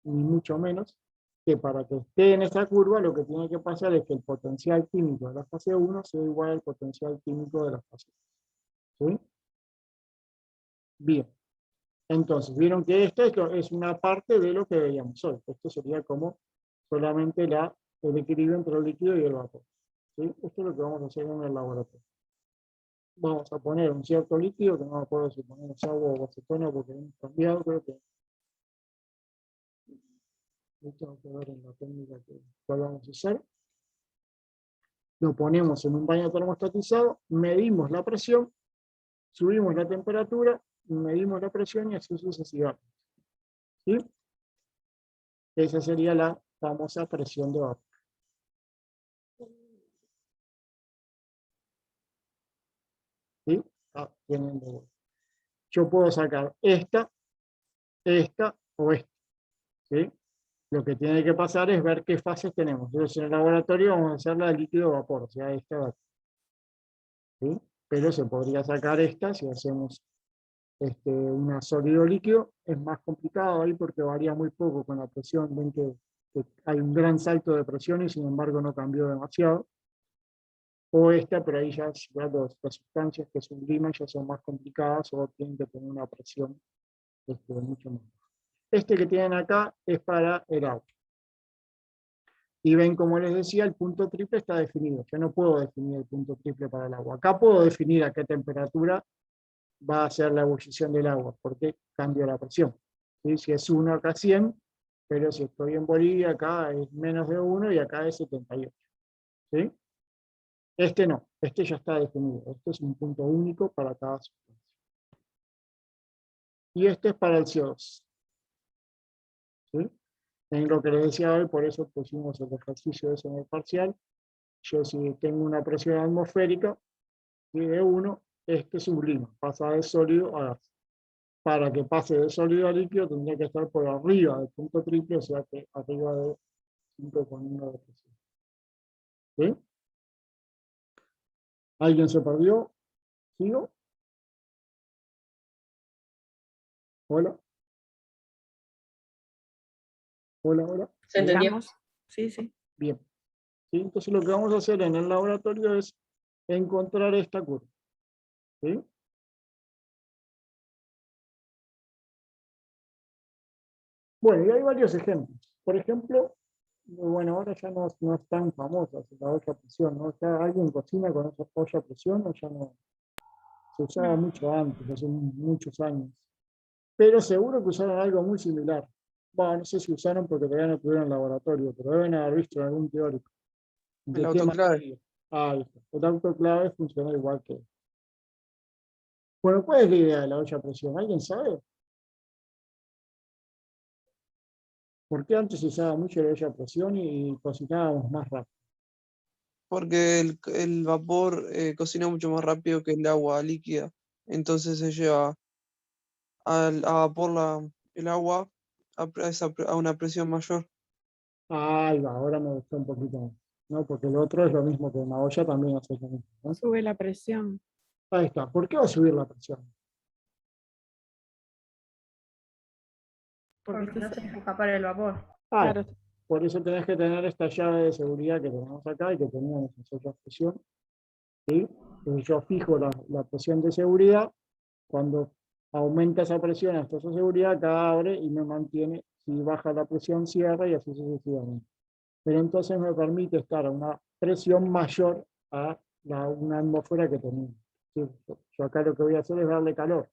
ni mucho menos, que para que esté en esa curva lo que tiene que pasar es que el potencial químico de la fase 1 sea igual al potencial químico de la fase 2. ¿Sí? Bien. Entonces, vieron que esto es una parte de lo que veíamos hoy. Esto sería como solamente el equilibrio entre el líquido y el vapor. ¿Sí? Esto es lo que vamos a hacer en el laboratorio. Vamos a poner un cierto líquido, que no me acuerdo si ponemos agua o acetona porque hemos cambiado, creo que tengo que ver en la técnica que vamos a usar. Lo ponemos en un baño termostatizado, medimos la presión, subimos la temperatura, medimos la presión y así sucesivamente. ¿Sí? Esa sería la famosa presión de vapor. ¿Sí? Tienen de vuelta. Yo puedo sacar esta o esta. ¿Sí? Lo que tiene que pasar es ver qué fases tenemos. Entonces en el laboratorio vamos a hacer la de líquido vapor, o sea, esta de aquí. ¿Sí? pero se podría sacar esta si hacemos una sólido líquido. Es más complicado ahí porque varía muy poco con la presión. Ven que hay un gran salto de presión y sin embargo no cambió demasiado. O esta, pero ahí ya las sustancias que subliman ya son más complicadas o tienen que tener una presión mucho más. Este que tienen acá es para el agua. Y ven, como les decía, el punto triple está definido. Yo no puedo definir el punto triple para el agua. Acá puedo definir a qué temperatura va a ser la ebullición del agua, porque cambio la presión. ¿Sí? Si es 1 acá 100, pero si estoy en Bolivia, acá es menos de 1 y acá es 78. ¿Sí? Este no, este ya está definido. Este es un punto único para cada sustancia. Y este es para el CO2. ¿Sí? En lo que les decía hoy, por eso pusimos el ejercicio ese en el parcial. Yo si tengo una presión atmosférica de 1, este sublima, pasa de sólido a gas. Para que pase de sólido a líquido tendría que estar por arriba del punto triple, o sea que arriba de 5,1 de presión. ¿Sí? ¿Alguien se perdió? ¿Sigo? ¿Hola? ¿Hola, hola? ¿Se entendió? Estamos. Sí, sí. Bien. ¿Sí? Entonces lo que vamos a hacer en el laboratorio es encontrar esta curva. ¿Sí? Bueno, y hay varios ejemplos. Por ejemplo, bueno, ahora ya no es tan famosa la olla a presión, ¿no? ¿Ya alguien cocina con esa olla a presión o ya no? Se usaba mucho antes, hace muchos años. Pero seguro que usaron algo muy similar. Bueno, no sé si usaron porque todavía no tuvieron laboratorio, pero deben haber visto en algún teórico. ¿De El qué autoclave. materia? Ah, ahí está. El autoclave funciona igual que... Bueno, ¿cuál es la idea de la olla a presión? ¿Alguien sabe? ¿Por qué antes se usaba mucho la olla a presión y cocinábamos más rápido? Porque el vapor cocina mucho más rápido que el agua líquida. Entonces se lleva a vapor el agua a una presión mayor. Ahí va, ahora me gustó un poquito más. ¿No? Porque el otro es lo mismo que una olla, también hace lo mismo, ¿no? Sube la presión. Ahí está. ¿Por qué va a subir la presión? Porque Porque no estás- se deja escapar el vapor. Ah, claro, por eso tenés que tener esta llave de seguridad que tenemos acá y que teníamos en otra presión. ¿Sí? Entonces yo fijo la presión de seguridad. Cuando aumenta esa presión hasta esa seguridad, acá abre y me mantiene. Si baja la presión, cierra y así sucesivamente. Pero entonces me permite estar a una presión mayor a una atmósfera que tenía. ¿Sí? Yo acá lo que voy a hacer es darle calor.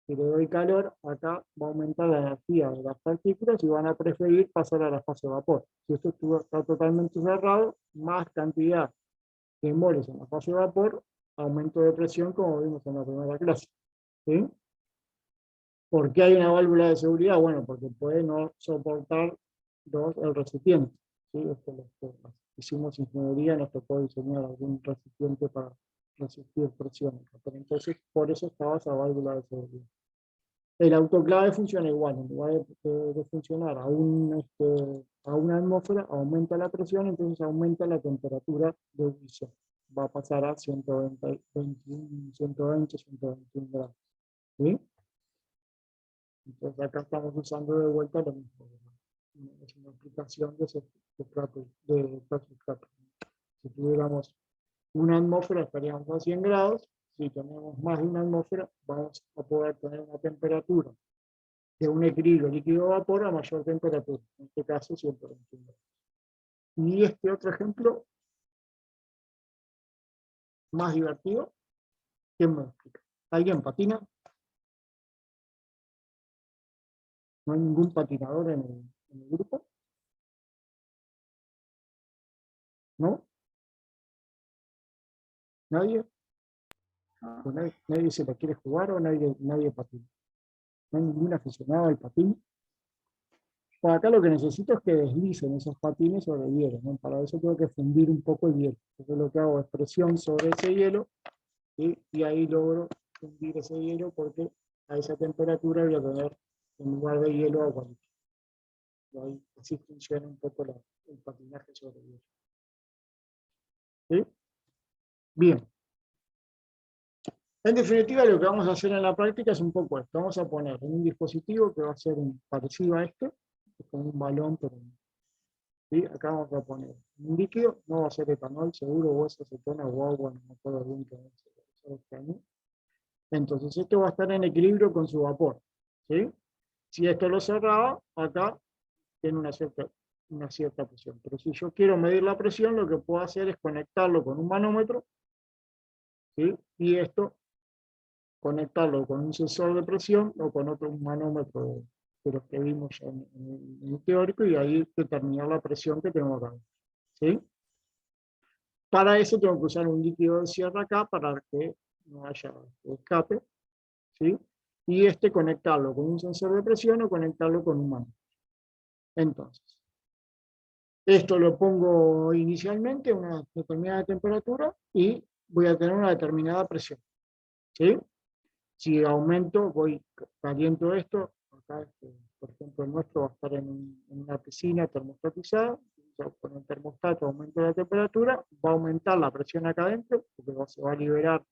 Si le doy calor, acá va a aumentar la energía de las partículas y van a preferir pasar a la fase de vapor. Si esto está totalmente cerrado, más cantidad de moles en la fase de vapor, aumento de presión como vimos en la primera clase. ¿Sí? ¿Por qué hay una válvula de seguridad? Bueno, porque puede no soportar el recipiente. ¿Sí? Hicimos ingeniería, nos tocó diseñar algún recipiente para resistir presiones. Pero entonces, por eso estaba esa válvula de seguridad. El autoclave funciona igual, en lugar de funcionar a una atmósfera, aumenta la presión, entonces aumenta la temperatura de ebullición. Va a pasar a 121 grados. ¿Sí? Entonces acá estamos usando de vuelta lo mismo. Es una aplicación de Pressure. Si tuviéramos una atmósfera estaríamos a 100 grados. Si tenemos más de una atmósfera, vamos a poder tener una temperatura de un equilibrio líquido-vapor a mayor temperatura, en este caso 121 grados. Y este otro ejemplo, más divertido, ¿quién me lo explica? ¿Alguien patina? ¿No hay ningún patinador en el grupo? ¿No? ¿Nadie? ¿O nadie se la quiere jugar o nadie patina? ¿No hay ningún aficionado al patín? Pues acá lo que necesito es que deslicen esos patines sobre el hielo, ¿no? Para eso tengo que fundir un poco el hielo. Entonces lo que hago es presión sobre ese hielo, ¿sí? Y ahí logro fundir ese hielo porque a esa temperatura voy a tener en lugar de hielo agua líquida. Y ahí así funciona un poco el patinaje sobre el hielo. ¿Sí? Bien. En definitiva, lo que vamos a hacer en la práctica es un poco esto. Vamos a poner en un dispositivo que va a ser parecido a este, con un balón, pero ¿sí? Acá vamos a poner un líquido, no va a ser etanol, seguro, o es acetona o agua, no me acuerdo bien qué es. Entonces esto va a estar en equilibrio con su vapor. ¿Sí? Si esto lo cerraba, acá tiene una cierta presión. Pero si yo quiero medir la presión, lo que puedo hacer es conectarlo con un manómetro, ¿sí? Y esto conectarlo con un sensor de presión o con otro manómetro de los que vimos en el teórico, y ahí determinar la presión que tengo acá. ¿Sí? Para eso tengo que usar un líquido de cierre acá para que no haya escape. ¿Sí? Y conectarlo con un sensor de presión o conectarlo con un manómetro. Entonces, esto lo pongo inicialmente a una determinada temperatura y voy a tener una determinada presión. ¿Sí? Si aumento, caliento esto, acá por ejemplo el nuestro va a estar en una piscina termostatizada, con el termostato aumento la temperatura, va a aumentar la presión acá adentro, porque se va a liberar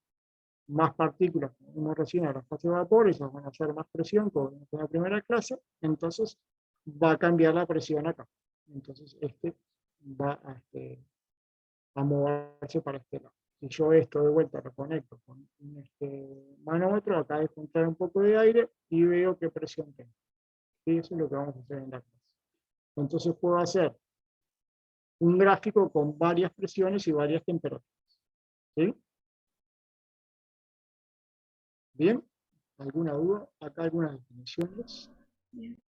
más partículas, como vimos recién, a la fase de vapor, esas van a hacer más presión, como vimos en la primera clase, entonces va a cambiar la presión acá. Entonces va a moverse para este lado. Si yo esto de vuelta lo conecto con un manómetro, acá dejo entrar un poco de aire y veo qué presión tengo. Y eso es lo que vamos a hacer en la clase. Entonces puedo hacer un gráfico con varias presiones y varias temperaturas. ¿Sí? ¿Bien? ¿Alguna duda? Acá algunas definiciones. Bien.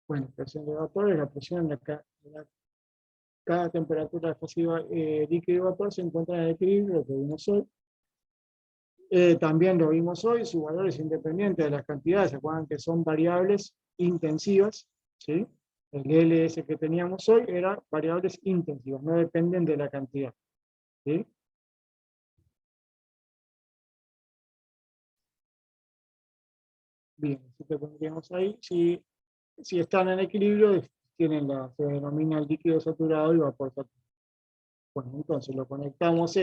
Bueno, presión de vapor es la presión en cada temperatura de fase líquido y vapor se encuentra en el equilibrio, lo que vimos hoy. También lo vimos hoy, su valor es independiente de las cantidades. ¿Se acuerdan que son variables intensivas? ¿Sí? El LS que teníamos hoy eran variables intensivas, no dependen de la cantidad. ¿Sí? Bien, así que tendríamos ahí, si están en equilibrio, se denomina el líquido saturado y vapor saturado. Bueno, entonces lo conectamos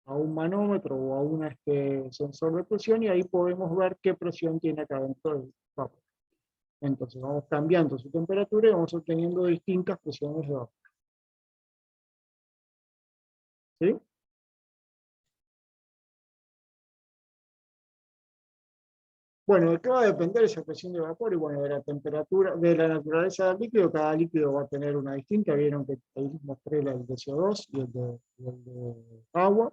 a un manómetro o a un sensor de presión y ahí podemos ver qué presión tiene acá dentro del vapor. Entonces vamos cambiando su temperatura y vamos obteniendo distintas presiones de vapor. ¿Sí? Bueno, ¿de qué va a depender esa presión de vapor? Y bueno, de la temperatura, de la naturaleza del líquido. Cada líquido va a tener una distinta. Vieron que ahí mostré el de CO2 y el de agua.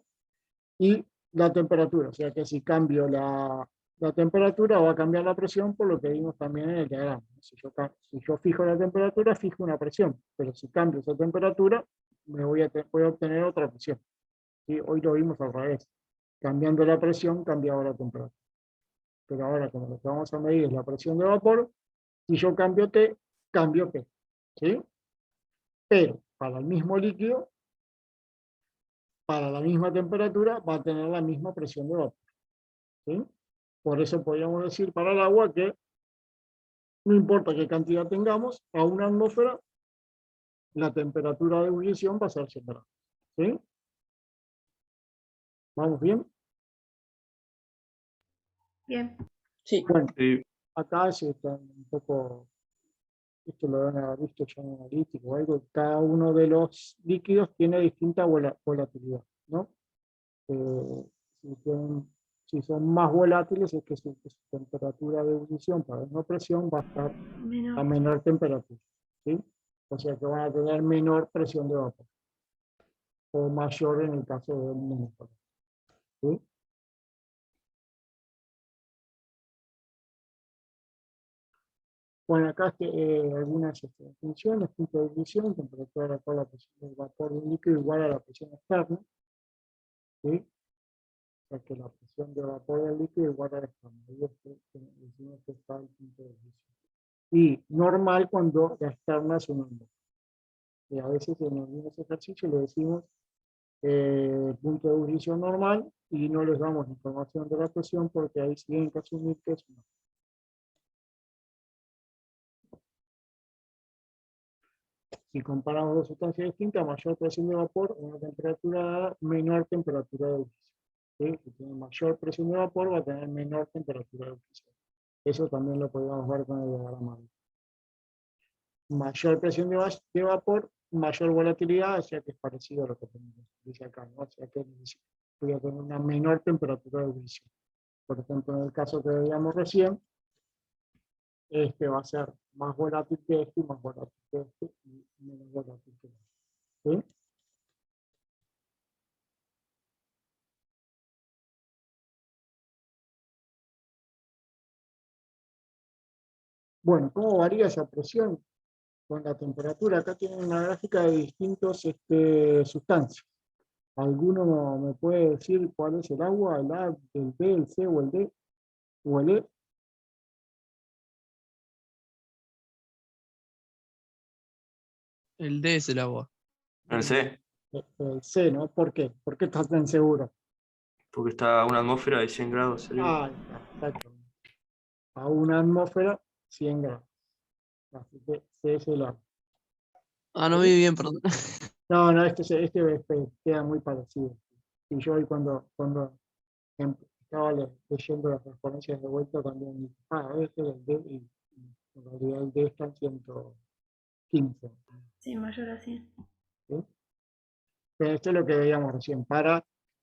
Y la temperatura, o sea que si cambio la temperatura va a cambiar la presión, por lo que vimos también en el diagrama. Si yo fijo la temperatura, fijo una presión, pero si cambio esa temperatura, voy a obtener otra presión. ¿Sí? Hoy lo vimos al revés. Cambiando la presión, cambiaba la temperatura. Pero ahora, como lo que vamos a medir es la presión de vapor, si yo cambio T, cambio P. ¿Sí? Pero para el mismo líquido, para la misma temperatura, va a tener la misma presión de vapor. ¿Sí? Por eso podríamos decir para el agua que no importa qué cantidad tengamos, a una atmósfera, la temperatura de ebullición va a ser 100 grados. ¿Sí? ¿Vamos bien? Bien. Sí. Bueno, Sí, acá está un poco, esto lo deben haber visto ya en analítico o algo, cada uno de los líquidos tiene distinta volatilidad, ¿no? Si, si son más volátiles es que su temperatura de ebullición para una presión va a estar a Menor. menor temperatura. ¿Sí? O sea que van a tener menor presión de vapor. O mayor en el caso de un monopolio. ¿Sí? Bueno, acá algunas funciones, punto de ebullición, temperatura a la cual la presión del vapor de un líquido igual a la presión externa. ¿Sí? O sea que la presión de vapor del líquido igual a la externa. Ahí decimos que está el punto de ebullición. Y normal cuando la externa es una atmósfera. Y a veces en algunos ejercicios le decimos punto de ebullición normal y no les damos información de la presión porque ahí tienen que asumir que es una. Si comparamos dos sustancias distintas, mayor presión de vapor, una temperatura dada, menor temperatura de ebullición. ¿Sí? Si tiene mayor presión de vapor, va a tener menor temperatura de ebullición. Eso también lo podemos ver con el diagrama. Mayor presión de vapor, mayor volatilidad, o sea que es parecido a lo que dice acá, ¿no? O sea que voy a tener una menor temperatura de ebullición. Por ejemplo, en el caso que veíamos recién, este va a ser más volátil que este y más volátil que este y menos volátil que este. ¿Sí? Bueno, ¿cómo varía esa presión con la temperatura? Acá tienen una gráfica de distintas sustancias. ¿Alguno me puede decir cuál es el agua, el A, el B, el C o el D o el E? El D es el agua. El C, El C, ¿no? ¿Por qué? ¿Por qué estás tan seguro? porque está a una atmósfera de 100 grados Celsius. Ah, exacto. A una atmósfera, 100 grados. Así que C es el agua. Ah, no vi ¿Sí? bien, perdón. No, queda muy parecido. Y yo hoy cuando estaba leyendo las referencias de vuelta también dije, este es el D y en realidad el D está en 115. Sí, mayor a 100. ¿Sí? Pero esto es lo que veíamos recién.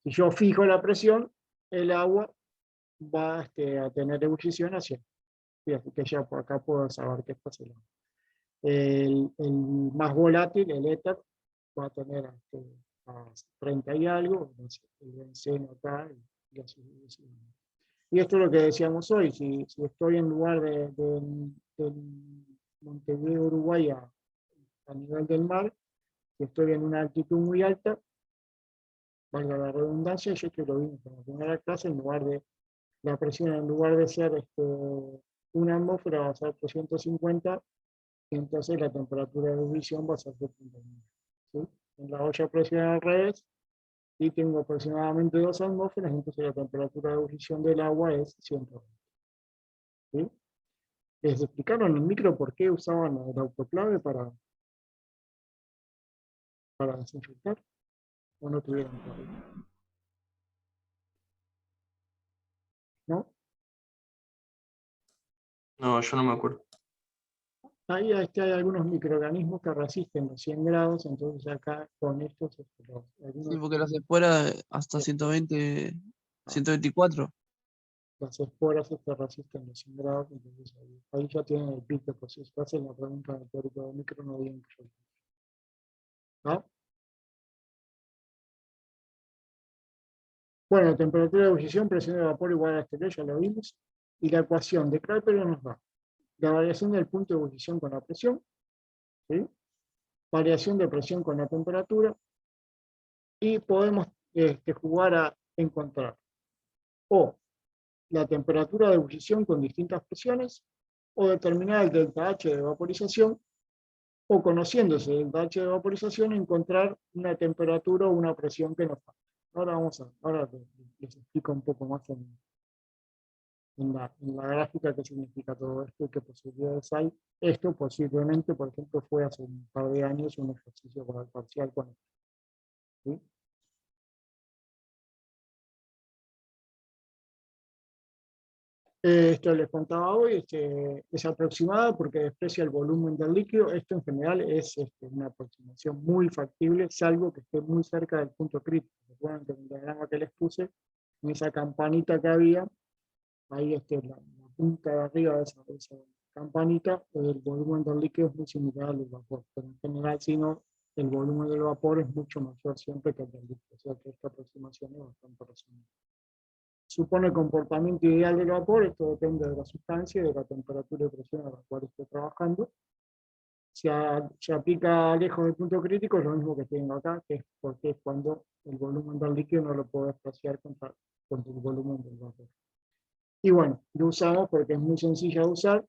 Si yo fijo la presión, el agua va a tener ebullición a 100. Sí, así que ya por acá puedo saber que esto es el agua. El más volátil, el éter, va a tener a 30 y algo, el benceno acá, y así sucesivamente. Y esto es lo que decíamos hoy, si estoy en lugar de Montevideo, Uruguay, a nivel del mar, si estoy en una altitud muy alta, valga la redundancia, yo que lo vimos en la primera clase, en lugar de la presión, en lugar de ser una atmósfera, va a ser 350, y entonces la temperatura de ebullición va a ser 7.9. ¿Sí? En la olla a presión al revés, y tengo aproximadamente 2 atmósferas, entonces la temperatura de ebullición del agua es 120. ¿Sí? ¿Les explicaron en micro por qué usaban el autoclave para desinfectar? ¿O no tuvieron clave? ¿No? No, yo no me acuerdo. Ahí hay algunos microorganismos que resisten los 100 grados, entonces acá con estos, Sí, porque las esporas hasta 120, 124. las esporas resisten los 100 grados, entonces ahí ya tienen el pico, pues si se hacen la pregunta del teórico de micro, no digan que yo. ¿No? Bueno, temperatura de ebullición, presión de vapor igual a este ya lo vimos, y la ecuación de Clapeyron nos da la variación del punto de ebullición con la presión, ¿sí? Variación de presión con la temperatura, y podemos jugar a encontrar o la temperatura de ebullición con distintas presiones, o determinar el delta H de vaporización, o conociéndose el delta H de vaporización, encontrar una temperatura o una presión que nos falta. Ahora les explico un poco más en la gráfica qué significa todo esto y qué posibilidades hay. Esto posiblemente, por ejemplo, fue hace un par de años un ejercicio para el parcial con esto. ¿Sí? Esto les contaba hoy, es aproximada porque desprecia el volumen del líquido. Esto en general es una aproximación muy factible, salvo que esté muy cerca del punto crítico. Recuerden que en el diagrama que les puse, en esa campanita que había, ahí la punta de arriba de esa campanita, el volumen del líquido es muy similar al del vapor, pero en general, si no, el volumen del vapor es mucho mayor siempre que el del líquido, o sea que esta aproximación es bastante razonable. Supone el comportamiento ideal del vapor, esto depende de la sustancia y de la temperatura y presión a la cual esté trabajando. Se aplica lejos del punto crítico, es lo mismo que tengo acá, que es porque es cuando el volumen del líquido no lo puedo espaciar contra el volumen del vapor. Y bueno, lo usamos porque es muy sencilla de usar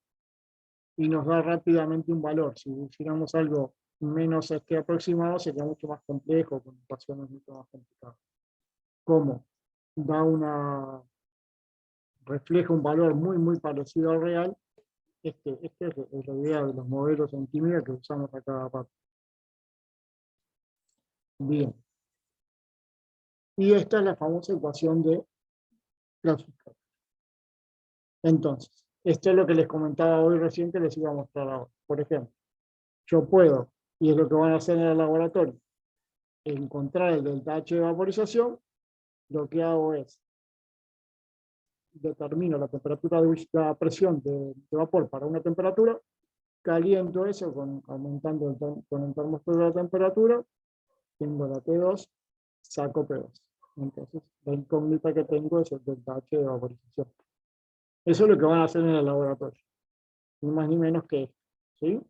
y nos da rápidamente un valor. Si hiciéramos algo menos aproximado, sería mucho más complejo, con ecuaciones mucho más complicadas. ¿Cómo? Refleja un valor muy parecido al real. Esta es la idea de los modelos en química que usamos a cada parte. Bien. Y esta es la famosa ecuación de Clausius-Torres. Entonces, esto es lo que les comentaba hoy recién que les iba a mostrar ahora. Por ejemplo, yo puedo, y es lo que van a hacer en el laboratorio, encontrar el delta H de vaporización. Lo que hago es, determino la temperatura de la presión de vapor para una temperatura, caliento eso aumentando con el termómetro de la temperatura, tengo la T2, saco P2. Entonces, la incógnita que tengo es el delta H de vaporización. Eso es lo que van a hacer en el laboratorio. Ni más ni menos que esto. ¿Sí?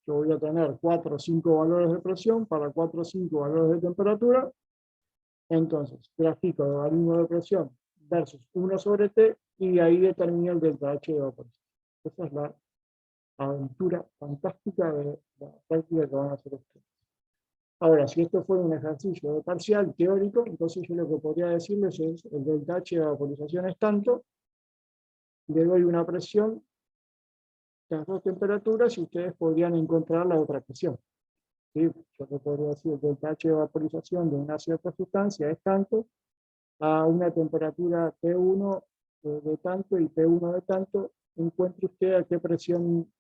Yo voy a tener 4 o 5 valores de presión para 4 o 5 valores de temperatura. Entonces, grafico el logaritmo de presión versus 1 sobre T y ahí determino el delta H de vaporización. Esa es la aventura fantástica de la práctica que van a hacer ustedes. Ahora, si esto fue un ejercicio de parcial teórico, entonces yo lo que podría decirles es el delta H de vaporización es tanto, le doy una presión, las dos temperaturas, y ustedes podrían encontrar la otra presión. ¿Sí? Yo le podría decir el delta H de vaporización de una cierta sustancia es tanto, a una temperatura T1 de tanto y T1 de tanto, encuentre usted a qué presión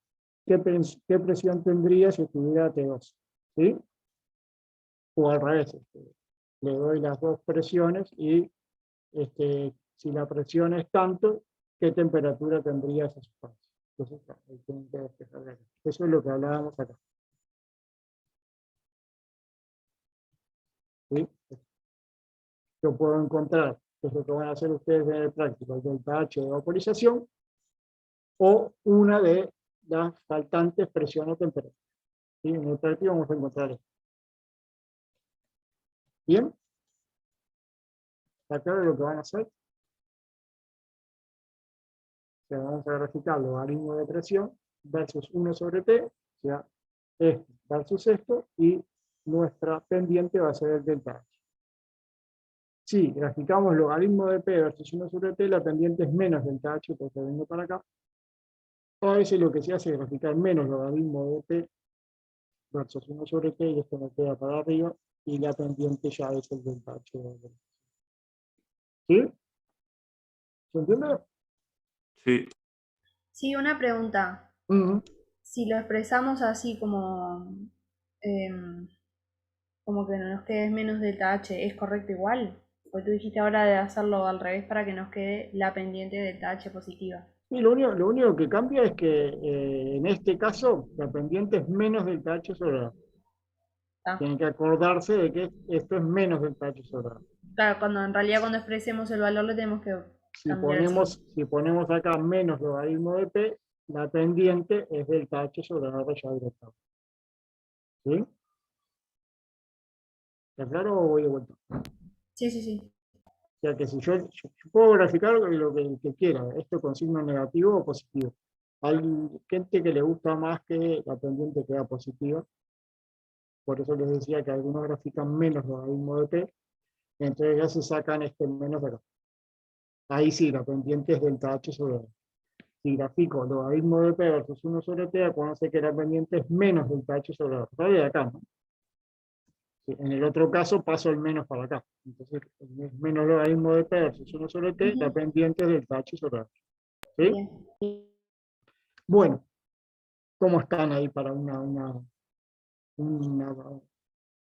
tendría si estuviera T2. ¿Sí? O al revés, le doy las dos presiones y si la presión es tanto, ¿qué temperatura tendría esa sustancia? Entonces, ahí tienen que despejar de acá. Eso es lo que hablábamos acá. ¿Sí? Yo puedo encontrar, que es lo que van a hacer ustedes en el práctico, el delta H de vaporización, o una de las faltantes presión o temperatura. ¿Sí? En el práctico vamos a encontrar esto. ¿Bien? ¿Está claro lo que van a hacer? O sea, vamos a graficar el logaritmo de presión versus 1 sobre T, o sea, esto versus esto, y nuestra pendiente va a ser el delta H. Si graficamos logaritmo de P versus 1 sobre T, la pendiente es menos delta H, porque vengo para acá. O a veces lo que se hace es graficar menos logaritmo de P versus 1 sobre T, y esto me queda para arriba, y la pendiente ya es el delta H. ¿Sí? ¿Se entiende? Sí. Sí, una pregunta. Ujú. Si lo expresamos así em, como que nos quede menos delta H, ¿es correcto igual? Porque tú dijiste ahora de hacerlo al revés para que nos quede la pendiente delta H positiva. Y lo único que cambia es que en este caso la pendiente es menos delta H sobre A. ¿Está? Tienen que acordarse de que esto es menos delta H sobre A. Claro, en realidad cuando expresemos el valor le tenemos que Si cambiar el signo. ponemos acá menos logaritmo de P, la pendiente es delta H sobre R ya directamente. ¿Sí? ¿Está claro o voy de vuelta? Sí, sí, sí. O sea que si yo puedo graficar lo que quiera, esto con signo negativo o positivo. Hay gente que le gusta más que la pendiente queda positiva, por eso les decía que algunos grafican menos logaritmo de P, entonces ya se sacan este menos de acá. Ahí sí, la pendiente es delta H sobre R. Si grafico logaritmo de P versus 1 sobre T, acuérdense que la pendiente es menos delta H sobre R. Todavía de acá, ¿no? Sí, en el otro caso paso el menos para acá. Entonces, es menos logaritmo de P versus 1 sobre T, la pendiente es delta H sobre R. ¿Sí? Bien. Bueno, ¿cómo están ahí para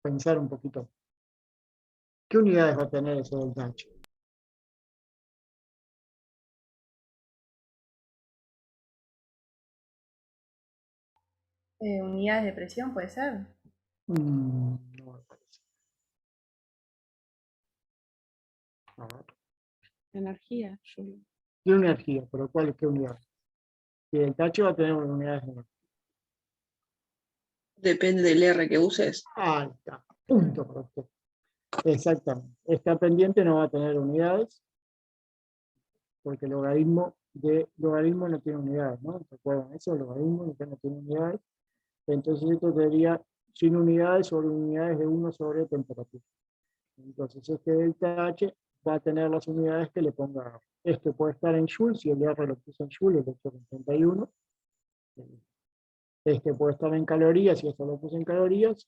pensar un poquito? ¿Qué unidades va a tener ese delta H? Unidades de presión, ¿puede ser? No me parece. A ver. Energía, Julio. Tiene energía, pero ¿cuál es qué unidad? Si el H va a tener unidades de energía. Depende del R que uses. Ahí está, punto para usted. Exactamente. Esta pendiente no va a tener unidades, porque el logaritmo no tiene unidades, ¿no? ¿Se acuerdan eso? El logaritmo no tiene unidades. Entonces esto sería sin unidades sobre unidades de 1 sobre temperatura. Entonces este delta H va a tener las unidades que le ponga. Este puede estar en joules, si el R lo puse en joules, el 831. Este puede estar en calorías, si esto lo puse en calorías.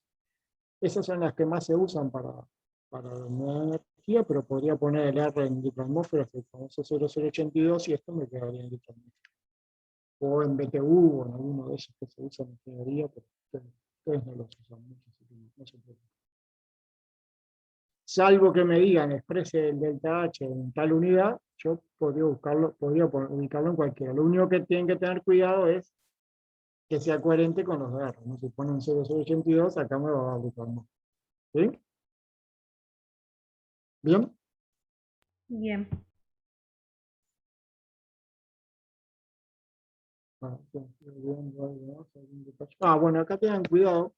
Esas son las que más se usan para la unidad de energía, pero podría poner el R en litro atmósfera, que con ese 0,082 y esto me quedaría en litro atmósfera. O en BTU o en alguno de esos que se usan en ingeniería, pero ustedes no los usan mucho, así que no se preocupen. Salvo que me digan, exprese el delta H en tal unidad, yo podría ubicarlo en cualquiera. Lo único que tienen que tener cuidado es que sea coherente con los de R, ¿no? Si ponen 0,082, acá me va a aplicar más. ¿Sí? ¿Bien? Bien. Bueno, acá tengan cuidado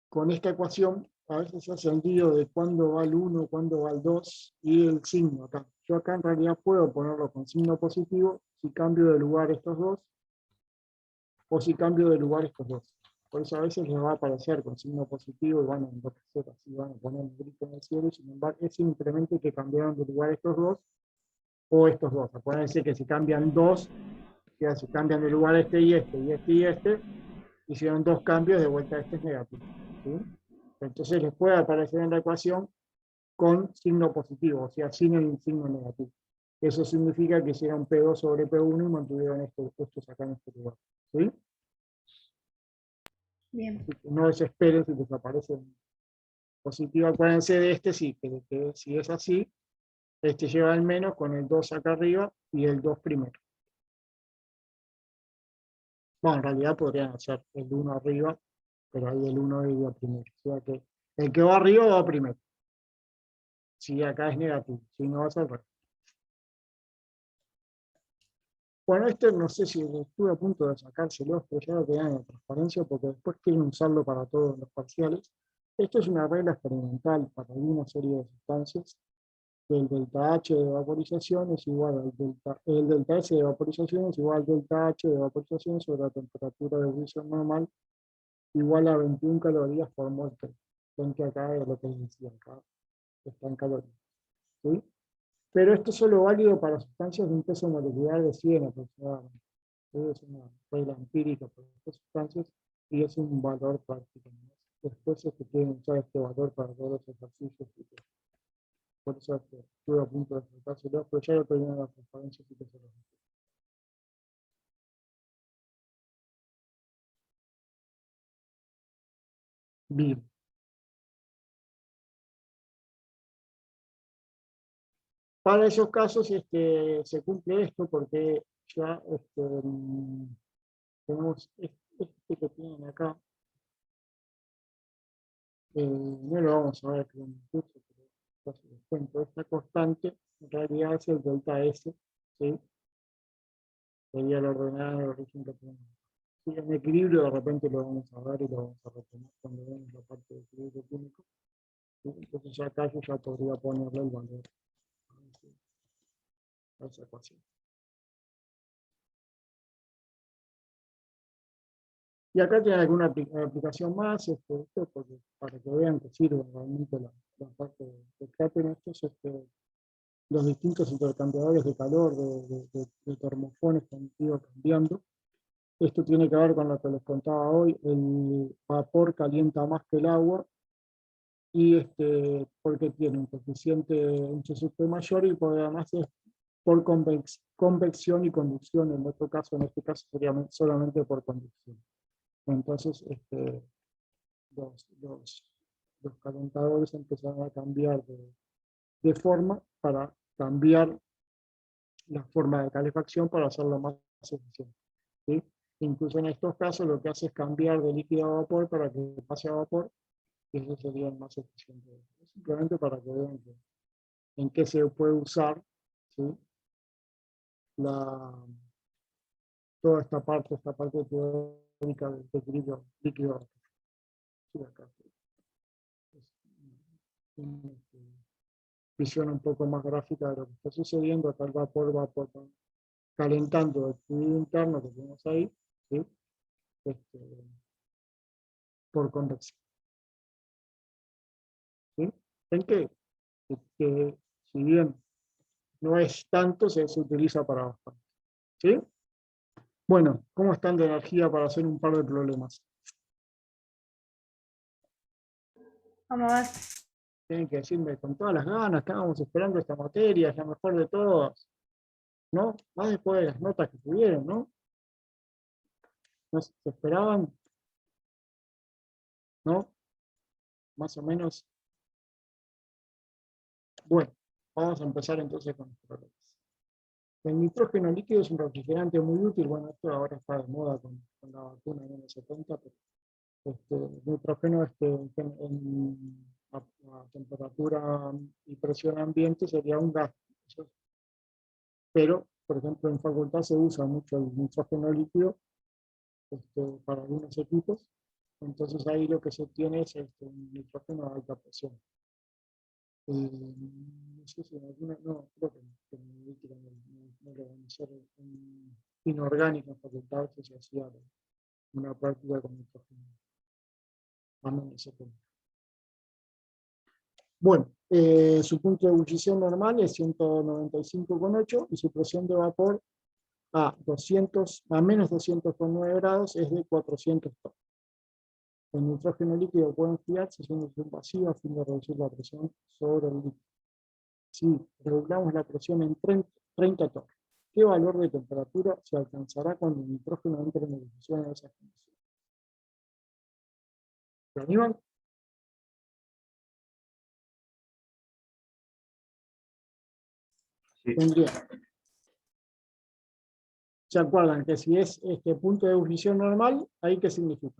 con esta ecuación. A veces se hace el lío de cuándo va el 1, cuándo va el 2 y el signo acá. Yo acá en realidad puedo ponerlo con signo positivo si cambio de lugar estos dos o si cambio de lugar estos dos. Por eso a veces les va a aparecer con signo positivo y van a enloquecer así, van a poner un grito en el cielo, y sin embargo es simplemente que cambiaron de lugar estos dos o estos dos. Acuérdense que si cambian dos, que si cambian de lugar este y este y este y este, hicieron dos cambios, de vuelta este es negativo. ¿Sí? Entonces les puede aparecer en la ecuación con signo positivo, o sea, sin el signo negativo. Eso significa que hicieron P2 sobre P1 y mantuvieron estos acá en este lugar. ¿Sí? Bien. No desesperen si les aparece positivo. Acuérdense de este, sí, que si es así, este lleva el menos con el 2 acá arriba y el 2 primero. Bueno, en realidad podrían hacer el 1 arriba, pero ahí el 1 iría primero. O sea que el que va arriba va primero. Si acá es negativo, si no va a ser revés. Bueno, este no sé si estuve a punto de sacárselo, pero ya lo tenían en la transparencia porque después quieren usarlo para todos los parciales. Esto es una regla experimental para una serie de sustancias. El delta H de vaporización es igual al el delta S de vaporización es igual al delta H de vaporización sobre la temperatura de ebullición normal, igual a 21 calorías por mol. Ven que acá es lo que les decía, acá está en calorías. ¿Sí? Pero esto es solo válido para sustancias de un peso molecular de 100 aproximadamente. Es una regla empírica para estas sustancias y es un valor práctico. Después se quieren usar este valor para todos los ejercicios. Por eso estuve a punto de sacárselo, pero ya lo tenía en la transparencia, así que se lo digo. Bien. Para esos casos se cumple esto porque ya tenemos este que tienen acá. No lo vamos a ver con el curso, pero ya se los cuento. Esta constante en realidad es el delta S, ¿sí? Sería el ordenado del origen que tenemos. Sí, en equilibrio de repente lo vamos a ver y lo vamos a retomar cuando vemos la parte de equilibrio químico. ¿Sí? Entonces ya acá yo ya podría ponerle el valor a esa ecuación. Y acá tiene alguna aplicación más, porque, para que vean que sirve realmente la parte de Kraken. Estos los distintos intercambiadores de calor de termofones que han ido cambiando. Esto tiene que ver con lo que les contaba hoy, el vapor calienta más que el agua, y porque tiene un coeficiente, un CSP mayor, y porque además es por convección y conducción. En en este caso sería solamente por conducción. Entonces los calentadores empezaron a cambiar de forma para cambiar la forma de calefacción para hacerlo más eficiente. ¿Sí? Incluso en estos casos lo que hace es cambiar de líquido a vapor para que pase a vapor, y eso sería el más eficiente. Simplemente para que vean en qué se puede usar, ¿sí? Toda esta parte teórica del equilibrio líquido. Sí, acá. Una visión un poco más gráfica de lo que está sucediendo. Acá el vapor va calentando el fluido interno que tenemos ahí, ¿sí? Por convección. ¿Sí? ¿Ven que si bien no es tanto, se utiliza para bastante? ¿Sí? Bueno, ¿cómo están de energía para hacer un par de problemas? Vamos. Tienen que decirme con todas las ganas, estábamos esperando esta materia, es la mejor de todas, ¿no? Más después de las notas que tuvieron, ¿no? ¿No se esperaban? ¿No? Más o menos. Bueno, vamos a empezar entonces con los problemas. El nitrógeno líquido es un refrigerante muy útil. Bueno, esto ahora está de moda con la vacuna en los 70, pero el nitrógeno a temperatura y presión ambiente sería un gas. Pero, por ejemplo, en facultad se usa mucho el nitrógeno líquido para algunos equipos. Entonces ahí lo que se obtiene es un nitrógeno a alta presión. No sé si en alguna, no, creo que en líquido no lo van a hacer en inorgánico en facultad, que se hacía una práctica con nitrógeno a menos de 70. Bueno, su punto de ebullición normal es 195,8 y su presión de vapor a menos 200,9 grados es de 400 tonos. El nitrógeno líquido puede enfriarse haciendo un vacío a fin de reducir la presión sobre el líquido. Si regulamos la presión en 30 tonos, ¿qué valor de temperatura se alcanzará cuando el nitrógeno entre en ebullición en esas condiciones? ¿Se animan? Sí. ¿Se acuerdan que si es este punto de ebullición normal, ahí qué significa?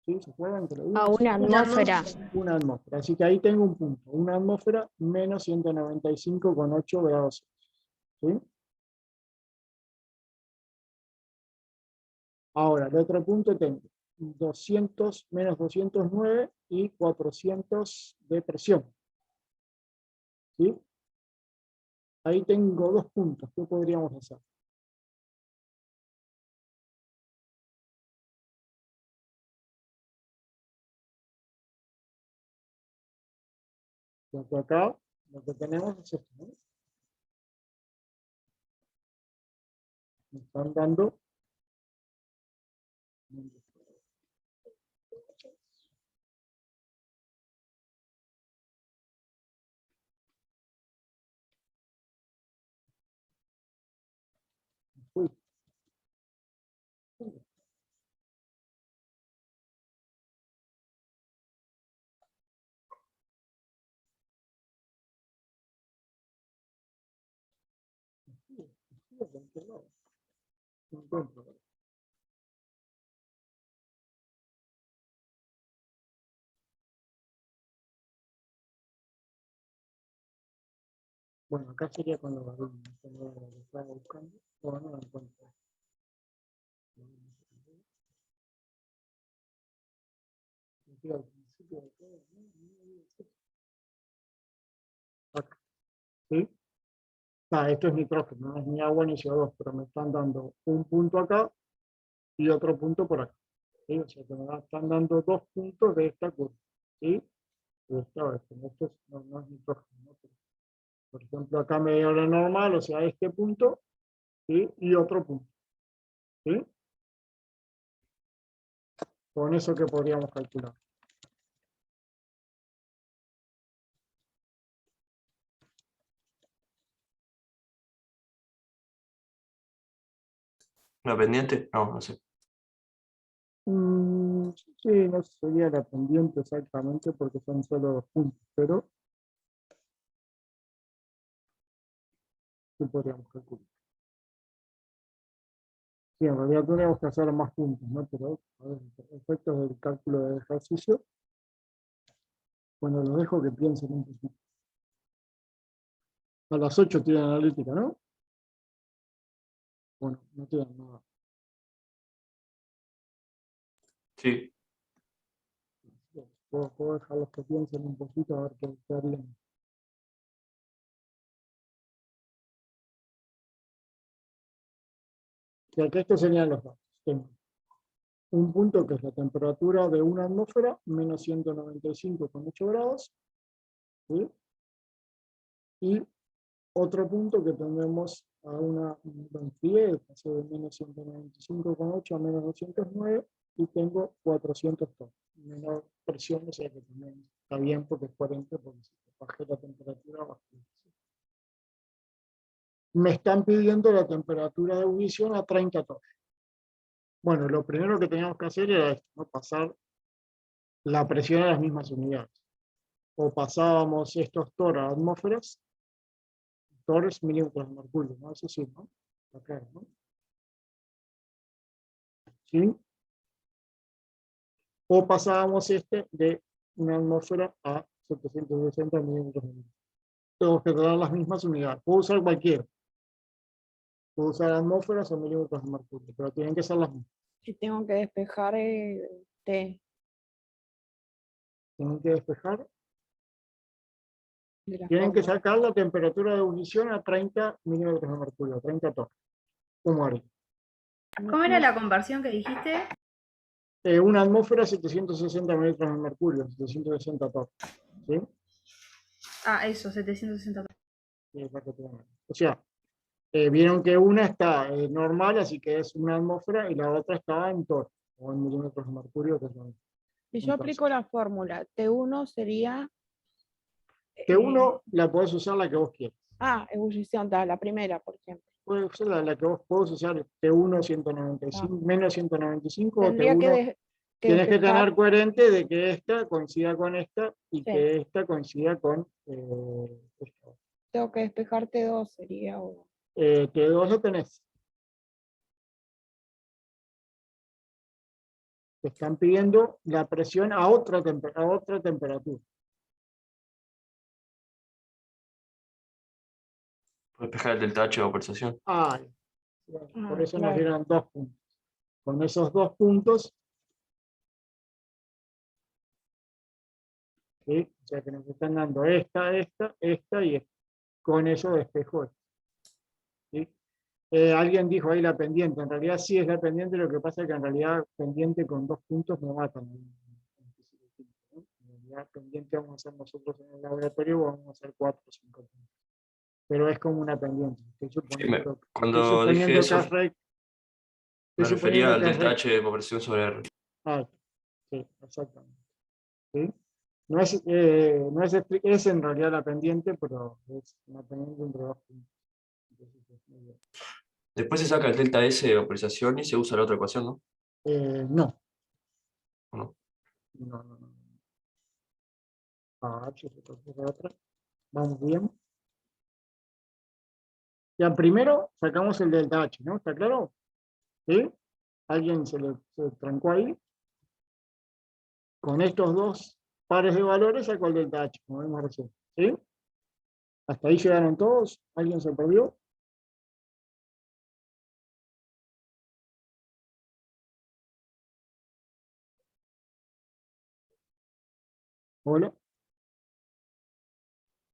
¿Sí? ¿Se acuerdan que lo digo? A una atmósfera. Una atmósfera. Así que ahí tengo un punto. Una atmósfera menos 195,8 grados Celsius. ¿Sí? Ahora, el otro punto tengo 200, menos 209 y 400 de presión. ¿Sí? Ahí tengo dos puntos. ¿Qué podríamos hacer? Porque acá lo que tenemos es esto, ¿no? Me están dando uy, no encuentro. Bueno, acá sería con los alumnos, lo estaba buscando, pero no lo encuentro. Acá, ¿sí? Esto es nitrógeno, no es ni agua ni CO2, pero me están dando un punto acá y otro punto por acá. ¿Sí? O sea que me están dando dos puntos de esta curva. ¿Sí? Esto no es nitrógeno, ¿no? Por ejemplo, acá me dio lo normal, o sea, este punto, ¿sí? Y otro punto. ¿Sí? Con eso que podríamos calcular. ¿Una pendiente? No, no sé. Sí, no sería la pendiente exactamente porque son solo dos puntos, pero sí podríamos calcular. Sí, en realidad tenemos que hacer más puntos, ¿no? Pero a ver, efectos del cálculo del ejercicio, bueno, los dejo que piensen un poquito. A las 8 tienen analítica, ¿no? Bueno, no tienen nada. Sí. Puedo dejarlos que piensen un poquito a ver qué harían. O sea, que estos serían los datos. Tengo un punto que es la temperatura de una atmósfera, menos 195,8 grados. ¿Sí? Y otro punto que tendremos a una enfrié, pasó de menos 195,8 a menos 209, y tengo 400 torres. Menor presión, o sea que también está bien porque es 40, porque si bajé la temperatura, bajé la presión. Me están pidiendo la temperatura de ebullición a 30 torres. Bueno, lo primero que teníamos que hacer era esto, ¿no? Pasar la presión a las mismas unidades. O pasábamos estos torres a atmósferas, torres milímetros de mercurio, ¿no? Eso sí, ¿no? Está claro, ¿no? ¿Sí? O pasábamos este de una atmósfera a 760 milímetros de mercurio. Tengo que tener las mismas unidades. Puedo usar cualquiera. Puedo usar atmósferas o milímetros de mercurio, pero tienen que ser las mismas. Si tengo que despejar T Tienen que despejar. de la Tienen que fórmula. sacar la temperatura de ebullición a 30 milímetros de mercurio, 30 torres. ¿Cómo haría? ¿Cómo era la conversión que dijiste? Una atmósfera 760 milímetros de mercurio, 760 torres. ¿Sí? Ah, eso, 760. Es la que tengo. O sea, vieron que una está normal, así que es una atmósfera, y la otra estaba en torres, o en milímetros de mercurio, que son. Si yo aplico la fórmula, T1 sería... T1 la podés usar la que vos quieras. ebullición, la primera, por ejemplo. Puedes usar la que vos podés usar, T1 195, menos 195 o Tendría T1. que Tienes que despejar, tener coherente de que esta coincida con esta y Sí. que esta coincida con esta. tengo que despejar T2 sería... T2 lo tenés. Te están pidiendo la presión a otra temperatura. Puedes despejar el delta H de vaporización. Por eso nos claro. dieron 2 puntos. Con esos 2 puntos, ¿sí? O sea que nos están dando esta y esta. Con eso despejo esto. ¿Sí? Alguien dijo ahí la pendiente. En realidad sí es la pendiente, lo que pasa es que en realidad pendiente con 2 puntos me matan. ¿No? En realidad pendiente vamos a hacer nosotros en el laboratorio, vamos a hacer 4 o 5 puntos. Pero es como una pendiente. Cuando dije eso, me Estoy refería suponiendo al que es delta recto. H de vaporización sobre R. Sí, exactamente. ¿Sí? No es es en realidad la pendiente, pero es una pendiente entre 2 puntos. Entonces, muy bien. Después se saca el delta S de vaporización y se usa la otra ecuación, ¿no? No. ¿O no? No. H se considera otra. Vamos bien. Ya primero sacamos el delta H, ¿no? ¿Está claro? ¿Sí? ¿Alguien se trancó ahí? Con estos 2 pares de valores saco el delta H, como vimos recién. ¿Sí? ¿Hasta ahí llegaron todos? ¿Alguien se perdió? Hola.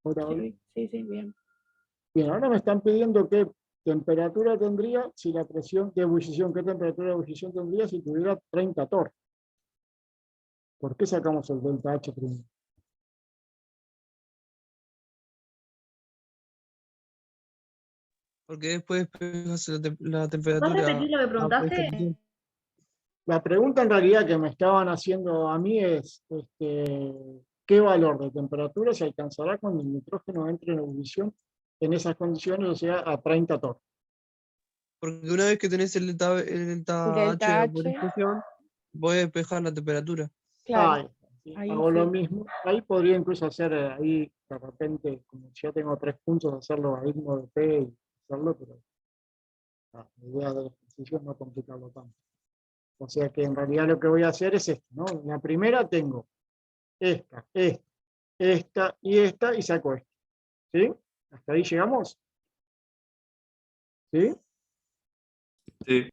Hola. Sí, bien. Bien, ahora me están pidiendo qué temperatura tendría si la presión de ebullición, qué temperatura de ebullición tendría si tuviera 30 torres. ¿Por qué sacamos el delta H primero? Porque después despejas la ¿Puedes temperatura repetir lo que a preguntaste? presión. La pregunta en realidad que me estaban haciendo a mí es ¿qué valor de temperatura se alcanzará cuando el nitrógeno entre en ebullición en esas condiciones, o sea, a 30 torres? Porque una vez que tenés el delta H de Delta H, vaporización, podés despejar la temperatura. claro. Ahí está, ¿sí? Ahí Hago lo sí. mismo. Ahí podría incluso hacer ahí de repente, como si ya tengo 3 puntos, hacer logaritmo de P y hacerlo, pero la idea del ejercicio es no complicarlo tanto. O sea que en realidad lo que voy a hacer es esto, ¿no? En la primera tengo esta y esta, y saco esta. ¿Sí? ¿Hasta ahí llegamos? ¿Sí? Sí.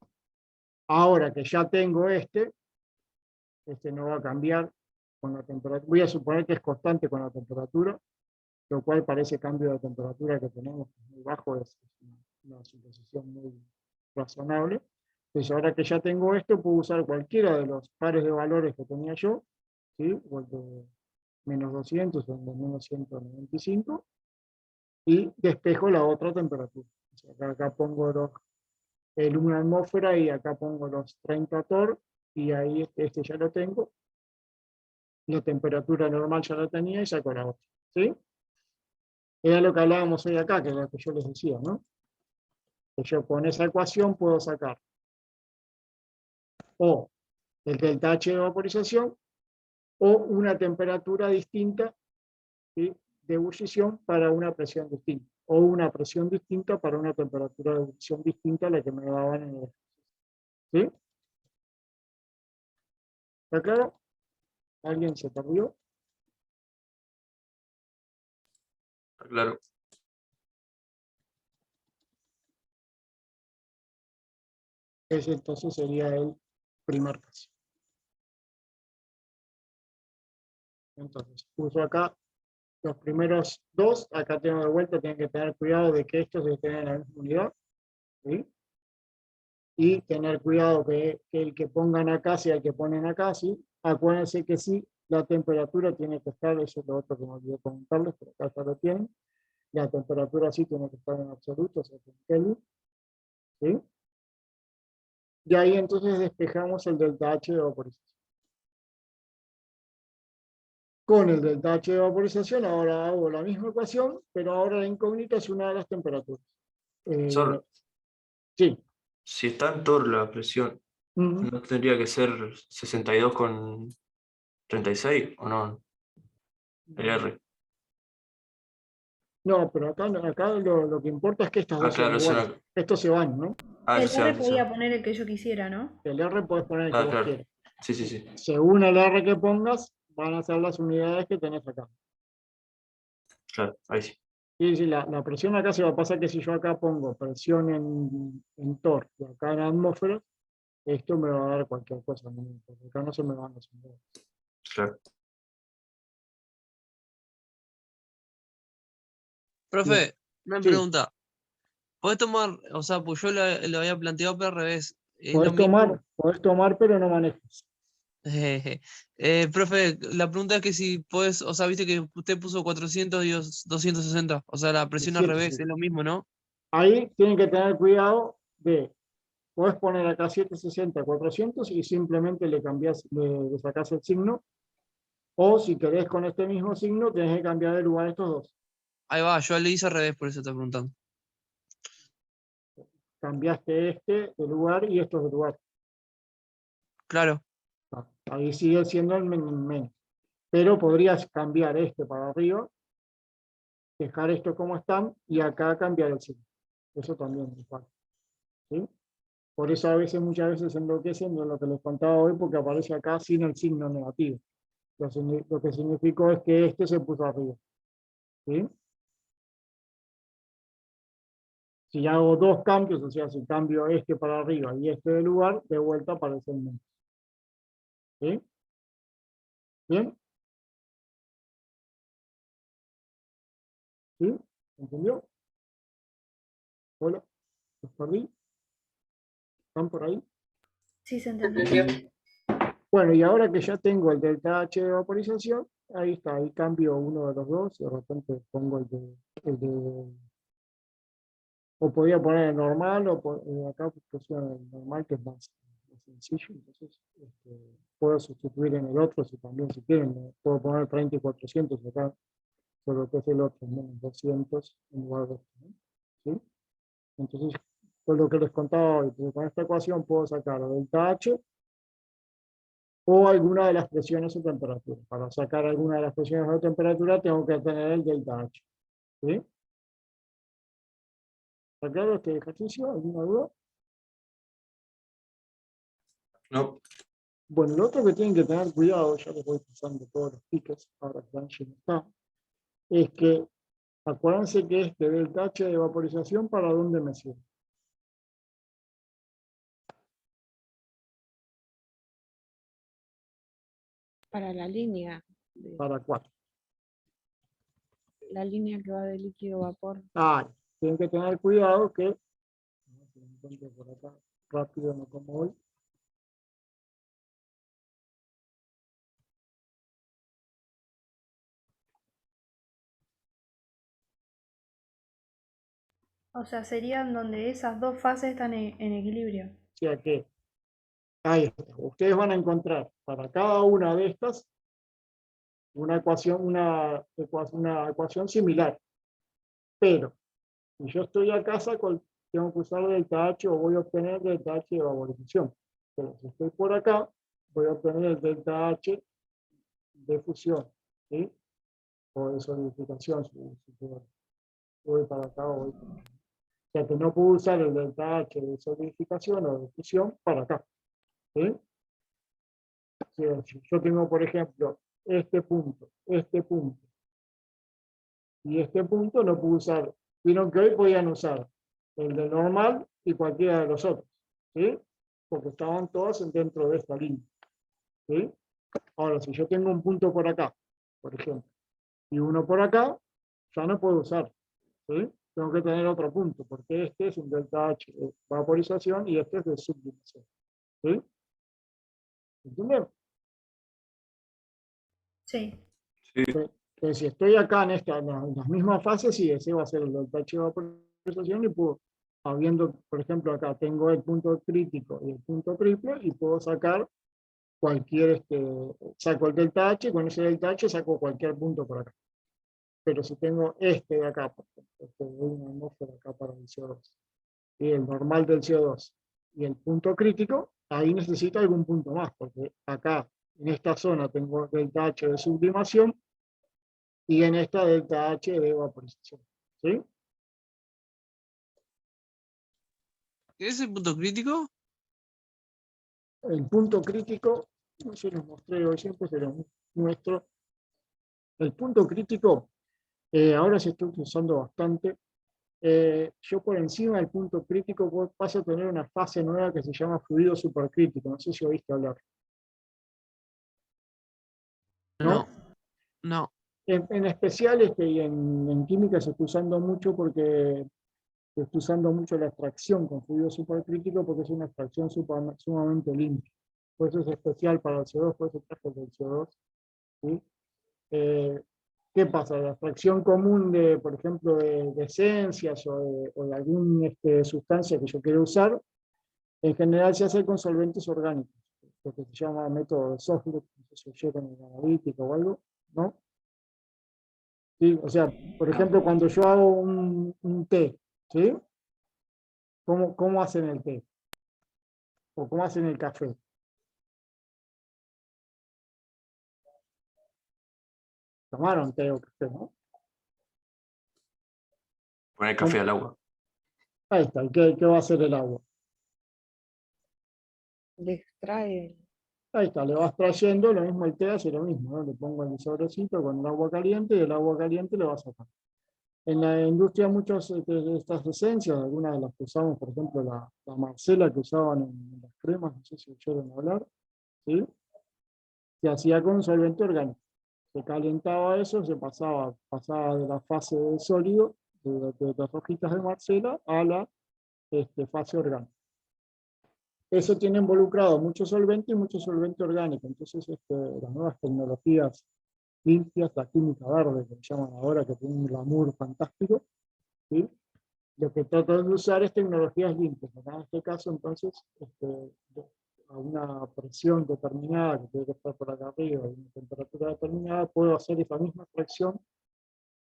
Ahora que ya tengo este no va a cambiar con la temperatura. Voy a suponer que es constante con la temperatura, lo cual para ese cambio de temperatura que tenemos muy bajo es una suposición muy razonable. Entonces ahora que ya tengo esto, puedo usar cualquiera de los pares de valores que tenía yo, ¿sí? O el de menos 200 o el de menos 195, y despejo la otra temperatura. O sea, acá pongo una atmósfera y acá pongo los 30 torr, y ahí este ya lo tengo, la temperatura normal ya la tenía y saco la otra, ¿sí? Era lo que hablábamos hoy acá, que es lo que yo les decía, ¿no? Que yo con esa ecuación puedo sacar o el delta H de vaporización o una temperatura distinta, ¿sí?, de ebullición para una presión distinta, o una presión distinta para una temperatura de ebullición distinta a la que me daban en el ejercicio. ¿Sí? ¿Está claro? ¿Alguien se perdió? Claro. Ese entonces sería el primer caso. Entonces, uso acá los primeros dos, acá tengo de vuelta, tienen que tener cuidado de que estos estén en la misma unidad, ¿sí? Y tener cuidado que el que pongan acá sea el que ponen acá, ¿sí? Acuérdense que sí, la temperatura tiene que estar, eso es lo otro que me olvidé comentarles, pero acá ya lo tienen, la temperatura sí tiene que estar en absoluto, o sea, en Kelvin, ¿sí? Y ahí entonces despejamos el delta H de vaporización. Con el delta H de vaporización ahora hago la misma ecuación, pero ahora la incógnita es una de las temperaturas. Solo, Sí. si está en Tor la presión, Ujú. ¿no tendría que ser 62,36 o no? El R. No, pero acá lo que importa es que estas dos sean Claro, es iguales. una. Estos se van, ¿no? Ah, El eso R se podía hace. poner el que yo quisiera, ¿no? El R puedes poner el que vos Claro. quieras. Sí, sí, sí. Según el R que pongas, van a ser las unidades que tenés acá. Claro, ahí sí. Y si la presión acá se va a pasar que si yo acá pongo presión en torr y acá en atmósfera, esto me va a dar cualquier cosa, ¿no? Porque acá no se me van los unidades. Claro. Bien. Profe, una Sí, pregunta. ¿Podés tomar, o sea, pues yo lo había planteado pero al revés, es lo mismo? podés tomar, pero no manejes. Profe, la pregunta es que si puedes, o sea, viste que usted puso 400 y 260, o sea, la presión al revés, 760. es lo mismo, ¿no? Ahí tienen que tener cuidado de, podés poner acá 760, 400 y simplemente le cambiás, le sacás el signo, o si querés con este mismo signo, tenés que cambiar de lugar estos dos. Ahí va, yo le hice al revés, por eso te preguntando. Cambiaste este de lugar y estos de lugar. Claro, Ahí sigue siendo el menos. Pero podrías cambiar este para arriba, dejar esto como están y acá cambiar el signo. Eso también es fácil, ¿sí? Por eso a veces, muchas veces se enloquecen de lo que les contaba hoy, porque aparece acá sin el signo negativo. Lo que significó es que este se puso arriba, ¿sí? Si hago dos cambios, o sea, si cambio este para arriba y este de lugar, de vuelta aparece el menos. ¿Sí? ¿Bien? ¿Sí? ¿Entendió? Hola, ¿los perdí? ¿Están por ahí? Sí, se entendió. Bueno, y ahora que ya tengo el delta H de vaporización, ahí está, ahí cambio uno de los dos, y de repente pongo o podía poner el normal, acá pusieron el normal, que es más sencillo, entonces puedo sustituir en el otro, si también si quieren, puedo poner 30 y 400 acá, solo que es el otro, menos 200 en lugar de esto, ¿no? ¿Sí? Entonces, por lo que les contaba hoy, porque con esta ecuación puedo sacar delta H o alguna de las presiones o temperaturas. Para sacar alguna de las presiones o temperatura tengo que tener el delta H. ¿Sí? ¿Está claro este ejercicio? ¿Alguna duda? No. Bueno, lo otro que tienen que tener cuidado, ya les voy pasando todos los tickets, ahora que Ángel está, es que acuérdense que este delta H de vaporización, ¿para dónde me sirve? Para la línea, ¿Para cuál? la línea que va de líquido a vapor. Tienen que tener cuidado que, no se me encuentre por acá, rápido, no como hoy. O sea, serían donde esas dos fases están en equilibrio. O sea que Ahí está. Ustedes van a encontrar para cada una de estas una ecuación similar. Pero si yo estoy acá, tengo que usar delta H o voy a obtener delta H de vaporización. Pero si estoy por acá, voy a obtener el delta H de fusión, ¿sí? O de solidificación, si voy para acá o voy para acá. O sea que no puedo usar el delta H de solidificación o de fusión para acá, ¿sí? O sea, si yo tengo, por ejemplo, este punto, y este punto, no puedo usar. Vieron que hoy podían usar el de normal y cualquiera de los otros, ¿sí? Porque estaban todos dentro de esta línea, ¿sí? Ahora, si yo tengo un punto por acá, por ejemplo, y uno por acá, ya no puedo usar, ¿sí? Tengo que tener otro punto, porque este es un delta H de vaporización y este es de sublimación, ¿sí? ¿Entienden? Sí. Sí. Entonces, si estoy acá en las mismas fases, sí, ese va a ser el delta H de vaporización y puedo, habiendo, por ejemplo, acá tengo el punto crítico y el punto triple y puedo sacar cualquier, saco el delta H, con ese delta H saco cualquier punto por acá. Pero si tengo este de acá, por ejemplo, una atmósfera acá para el CO2, y el normal del CO2, y el punto crítico, ahí necesito algún punto más, porque acá, en esta zona, tengo delta H de sublimación, y en esta delta H de vaporización, ¿sí? ¿Qué es el punto crítico? El punto crítico, no se los mostré hoy, siempre se los muestro. El punto crítico, ahora se está usando bastante. Yo por encima del punto crítico paso a tener una fase nueva que se llama fluido supercrítico. No sé si oíste hablar. ¿No? No. En especial y en química se está usando mucho porque se está usando mucho la extracción con fluido supercrítico porque es una extracción sumamente limpia. Por eso es especial para el CO2, por eso traje el CO2. ¿Sí? ¿Qué pasa? La extracción común de, por ejemplo, de esencias o de alguna sustancia que yo quiero usar, en general se hace con solventes orgánicos, lo que se llama método de Soflet, no sé si oyeron en analítica o algo, ¿no? Sí, o sea, por ejemplo, cuando yo hago un té, ¿sí? ¿Cómo hacen el té? ¿O cómo hacen el café? Tomaron té o café, ¿no? Poner café al agua. Ahí está, ¿y qué va a hacer el agua? Le extrae. Ahí está, le vas trayendo, lo mismo el té hace lo mismo, ¿no? Le pongo el sobrecito con el agua caliente y el agua caliente le va a sacar. En la industria muchas de estas esencias, algunas de las que usamos, por ejemplo la Marcela que usaban en las cremas, no sé si oyeron hablar, ¿sí? Se hacía con solvente orgánico. Se calentaba eso, se pasaba de la fase de sólido, de las hojitas de Marcela, a la fase orgánica. Eso tiene involucrado mucho solvente y mucho solvente orgánico. Entonces, las nuevas tecnologías limpias, la química verde, que llaman ahora, que tiene un glamour fantástico, ¿sí? Lo que tratan de usar es tecnologías limpias. Acá en este caso, entonces, a una presión determinada, que tiene que estar por acá arriba, y una temperatura determinada, puedo hacer esa misma extracción.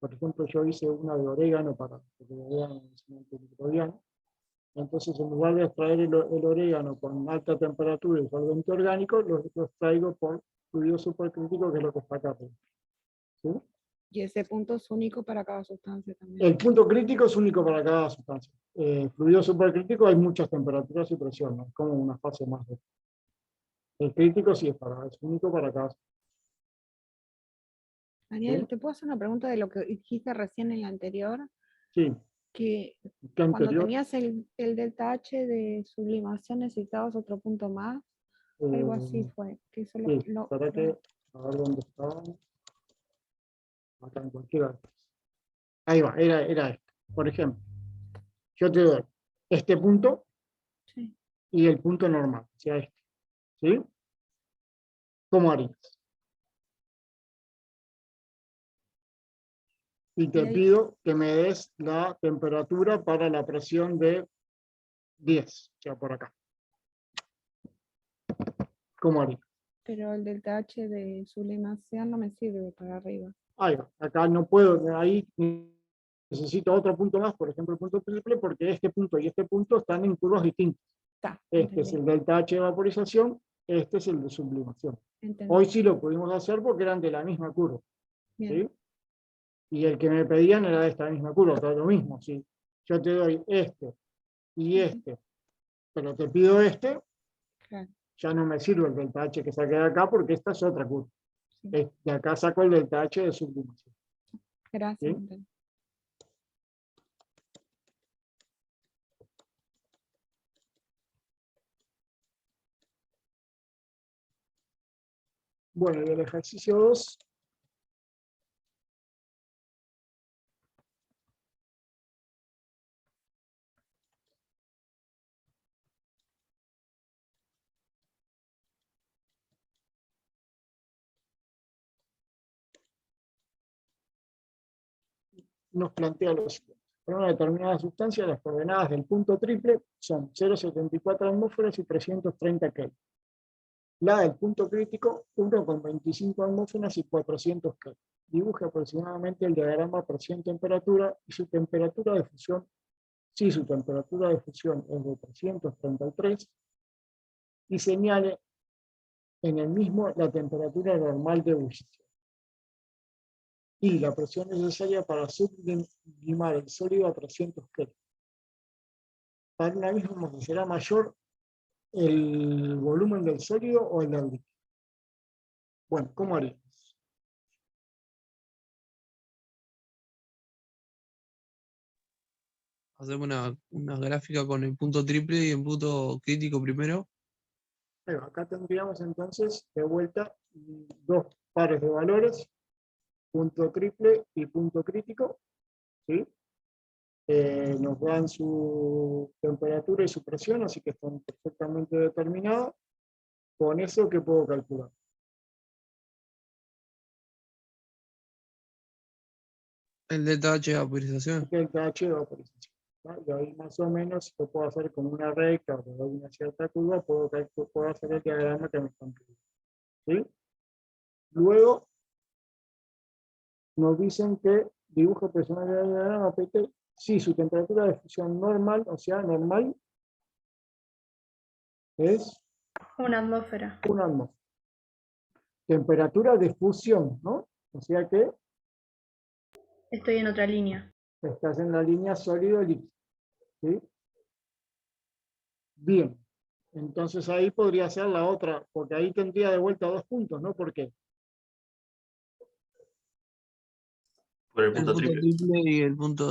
Por ejemplo, yo hice una de orégano para que vean el cimiento microbiano. Entonces, en lugar de extraer el orégano con alta temperatura y solvente orgánico, lo extraigo por fluido supercrítico, que es lo que está acá arriba, ¿sí? Y ese punto es único para cada sustancia también. El punto crítico es único para cada sustancia. Fluido supercrítico hay muchas temperaturas y presiones, ¿no? Como una fase más de... El crítico sí es único para cada sustancia. Daniel, ¿Sí? ¿te puedo hacer una pregunta de lo que dijiste recién en la anterior? Sí. Que ¿Qué cuando anterior? tenías el delta H de sublimación necesitabas otro punto más. Algo así fue. Que eso Sí, para que, a ver dónde estaban. Acá en cualquiera de estos. Ahí va, era esto. Por ejemplo, yo te doy este punto Sí. y el punto normal, o sea este. ¿Sí? ¿Cómo harías? Y te pido que me des la temperatura para la presión de 10, o sea, por acá. ¿Cómo haría? Pero el delta H de sublimación no me sirve para arriba. Ahí va. Acá no puedo, ahí necesito otro punto más, por ejemplo el punto triple, porque este punto y este punto están en curvas distintas. Está, Este es entendí, el delta H de vaporización, este es el de sublimación. entendí. Hoy sí lo pudimos hacer porque eran de la misma curva. Bien, ¿Sí? Y el que me pedían era de esta misma curva, todo lo mismo. ¿Sí? Yo te doy este y este, pero te pido este, claro. ya no me sirve el delta H que saqué de acá porque esta es otra curva. Sí. De acá saco el delta H de sublimación. Gracias, ¿Sí? entendí. Bueno, y el ejercicio 2. Nos plantea lo siguiente. Para una determinada sustancia, las coordenadas del punto triple son 0,74 atmósferas y 330 Kelvin. La del punto crítico, 1,25 atmósferas y 400 Kelvin. Dibuje aproximadamente el diagrama presión-temperatura y su temperatura de fusión. Si su temperatura de fusión es de 333, y señale en el mismo la temperatura normal de ebullición y la presión necesaria para sublimar el sólido a 300 Kelvin. Para una misma, ¿será mayor el volumen del sólido o el del líquido? Bueno, ¿cómo haríamos? Hacemos una gráfica con el punto triple y el punto crítico primero. Acá tendríamos entonces de vuelta dos pares de valores, punto triple y punto crítico, ¿sí? Nos dan su temperatura y su presión, así que están perfectamente determinadas. Con eso, ¿qué puedo calcular? El delta H de vaporización. El H de vaporización. ¿No? Y ahí más o menos lo puedo hacer con una recta o con una cierta curva, puedo hacer el diagrama que me están pidiendo. ¿Sí? Luego nos dicen que dibujo personal del diagrama PT, si su temperatura de fusión normal, o sea, normal, es Una atmósfera. una atmósfera. Temperatura de fusión, ¿no? O sea que Estoy en otra línea. estás en la línea sólido-líquido. ¿Sí? Bien. Entonces ahí podría ser la otra, porque ahí tendría de vuelta dos puntos, ¿no? ¿Por qué? Por el El punto punto triple. triple y el punto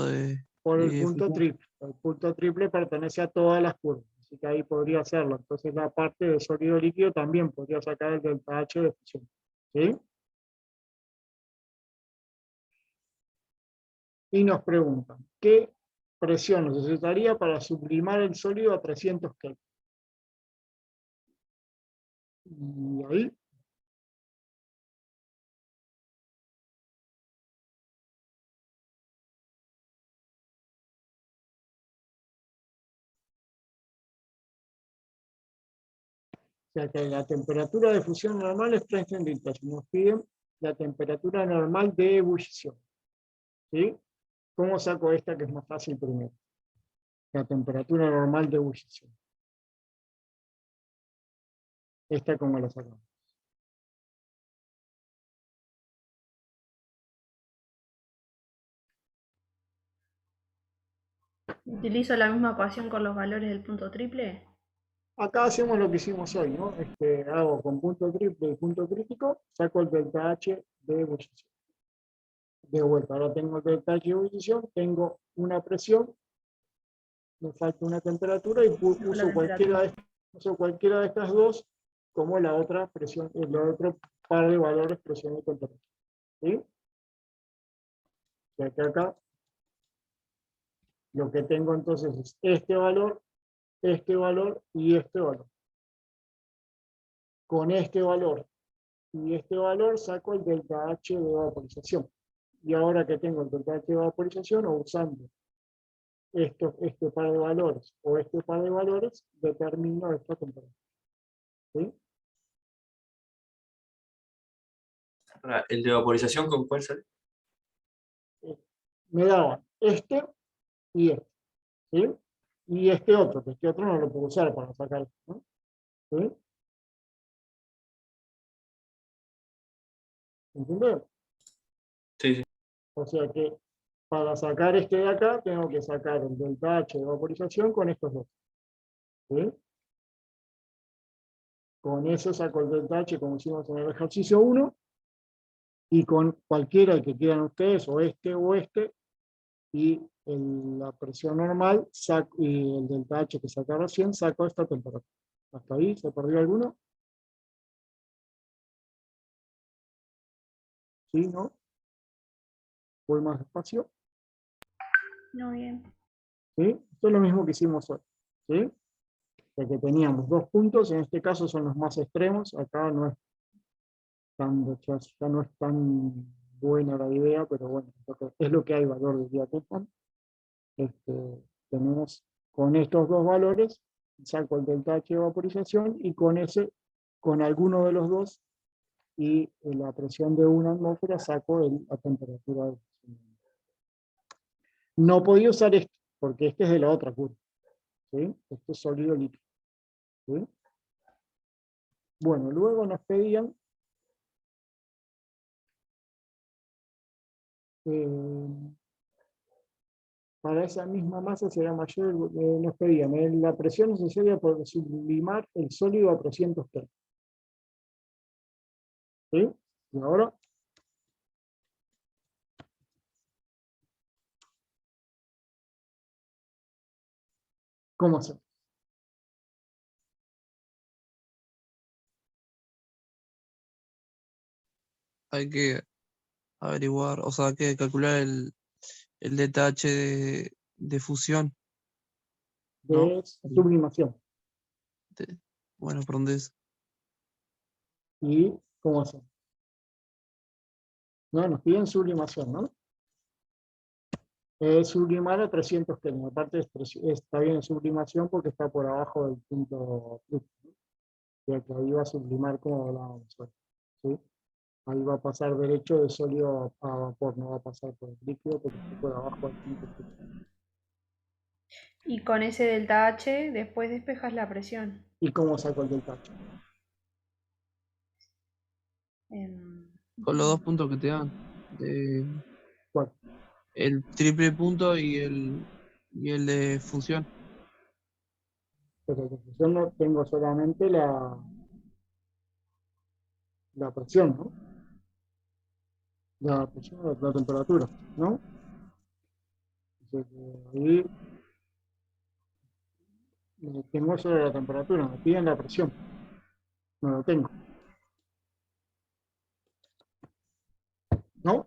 Por el de punto fusión. triple. El punto triple pertenece a todas las curvas, así que ahí podría hacerlo. Entonces la parte de sólido-líquido también podría sacar el delta H de fusión. ¿Sí? Y nos preguntan, ¿qué presión necesitaría para sublimar el sólido a 300 Kelvin? Y ahí, o sea que la temperatura de fusión normal es 30 litros. Nos piden la temperatura normal de ebullición. ¿Sí? ¿Cómo saco esta que es más fácil primero? La temperatura normal de ebullición. Esta, ¿cómo la sacamos? Utilizo la misma ecuación con los valores del punto triple. Acá hacemos lo que hicimos hoy, ¿no? Hago con punto triple y punto crítico, saco el delta H de ebullición. De vuelta, ahora tengo el delta H de ebullición, tengo una presión, me falta una temperatura y uso cualquiera de estas dos como la otra presión, el otro par de valores presión y temperatura. ¿Sí? O sea que acá lo que tengo entonces es este valor y este valor. Con este valor y este valor saco el delta H de vaporización. Y ahora que tengo el delta H de vaporización, o usando este par de valores o este par de valores, determino esta temperatura. ¿Sí? Ahora, ¿el de vaporización con cuál sale? Me daban este y este, ¿sí? Y este otro, que este otro no lo puedo usar para sacar esto, ¿no? ¿Sí? ¿Entendés? Sí, sí. O sea que para sacar este de acá, tengo que sacar el delta H de vaporización con estos dos, ¿sí? Con eso saco el delta H como hicimos en el ejercicio 1, y con cualquiera que quieran ustedes, o este, y la presión normal, y el delta H que saca recién, saco esta temperatura. ¿Hasta ahí? ¿Se perdió alguno? ¿Sí? ¿No? ¿Voy más despacio? No, bien. ¿Sí? Esto es lo mismo que hicimos hoy, ¿sí? Ya que teníamos dos puntos, en este caso son los más extremos, acá no es ya no es tan buena la idea, pero bueno, es lo que hay valor del día Kupman. Tenemos con estos dos valores, saco el delta H de vaporización, y con ese, con alguno de los dos, y la presión de una atmósfera, saco la temperatura de funcionamiento. No podía usar este, porque este es de la otra curva, ¿sí? Este es sólido líquido, ¿sí? Bueno, luego nos pedían para esa misma masa será mayor, nos pedían la presión necesaria para sublimar el sólido a 300 Kelvin. ¿Sí? Y ahora, ¿cómo hacemos? Hay que averiguar, o sea, hay que calcular el detalle de fusión, ¿no? De sublimación. De- bueno, ¿por dónde es? ¿Y cómo hacemos? No, nos piden sublimación, ¿no? Sublimar a 300 Kelvin. Aparte está bien en sublimación porque está por abajo del punto crítico, ¿no? Que ahí va a sublimar como hablábamos hoy, ¿sí? Ahí va a pasar derecho de sólido a vapor, no va a pasar por el líquido porque está por abajo del punto crítico. Y con ese delta H después despejas la presión. ¿Y cómo saco el delta H? Em, Con los dos puntos que te dan. ¿Cuál? El triple punto y el de fusión. Pero de fusión no tengo solamente la presión, ¿no? La presión, la temperatura, ¿no? Entonces, ahí tengo solo la temperatura, me piden la presión, no lo tengo, ¿no?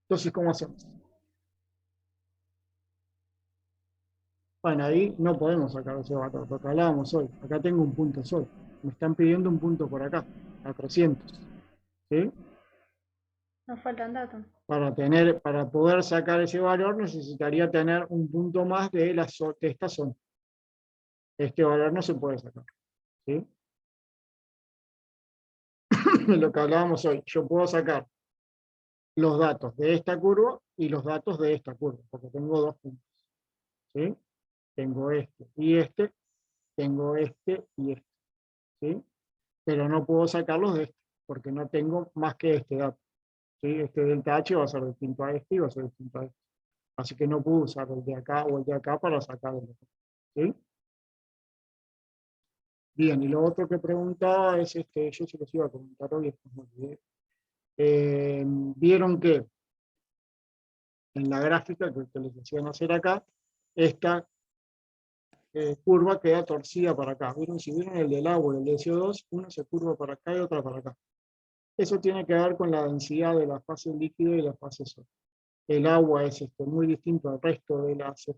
Entonces, ¿cómo hacemos? Bueno, ahí no podemos sacar ese valor, lo que hablábamos hoy. Acá tengo un punto solo. Me están pidiendo un punto por acá, a 300. ¿Sí? Nos faltan datos. Para poder sacar ese valor necesitaría tener un punto más de esta zona. Este valor no se puede sacar, ¿sí? Lo que hablábamos hoy, yo puedo sacar los datos de esta curva y los datos de esta curva, porque tengo dos puntos, ¿sí? Tengo tengo este y este, ¿sí? Pero no puedo sacarlos de este, porque no tengo más que este dato, ¿sí? Este delta H va a ser distinto a este y va a ser distinto a este. Así que no puedo usar el de acá o el de acá para sacar el de acá, ¿sí? Bien, y lo otro que preguntaba es, yo se los iba a comentar hoy, después me olvidé. Vieron que en la gráfica que les decían hacer acá, esta curva queda torcida para acá. ¿Vieron? Si vieron el del agua y el de CO2, una se curva para acá y otra para acá. Eso tiene que ver con la densidad de la fase líquida y la fase sólida. El agua es muy distinto al resto de las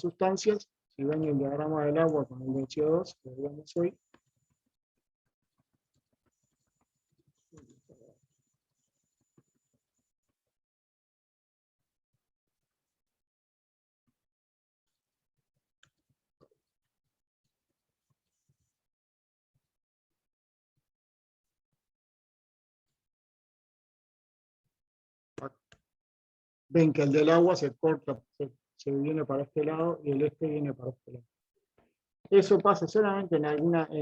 sustancias. Si ven el diagrama del agua con el de CO2, que veíamos hoy, ven que el del agua se corta, se viene para este lado y el este viene para este lado. Eso pasa solamente en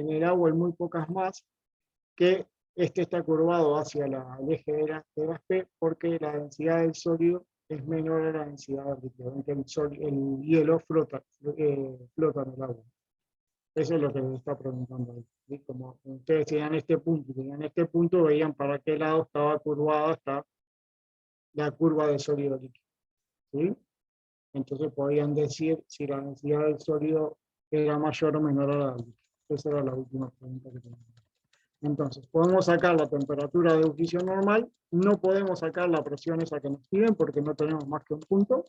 el agua y muy pocas más, que este está curvado hacia el eje de las P, porque la densidad del sólido es menor a la densidad del líquido, ven que el hielo flota en el agua. Eso es lo que me está preguntando ahí, ¿sí? Como ustedes tenían este punto, veían para qué lado estaba curvada hasta la curva del sólido líquido, ¿sí? Entonces podían decir si la densidad del sólido era mayor o menor a la del líquido. Esa era la última pregunta que teníamos. Entonces, podemos sacar la temperatura de ebullición normal, no podemos sacar la presión esa que nos piden porque no tenemos más que un punto,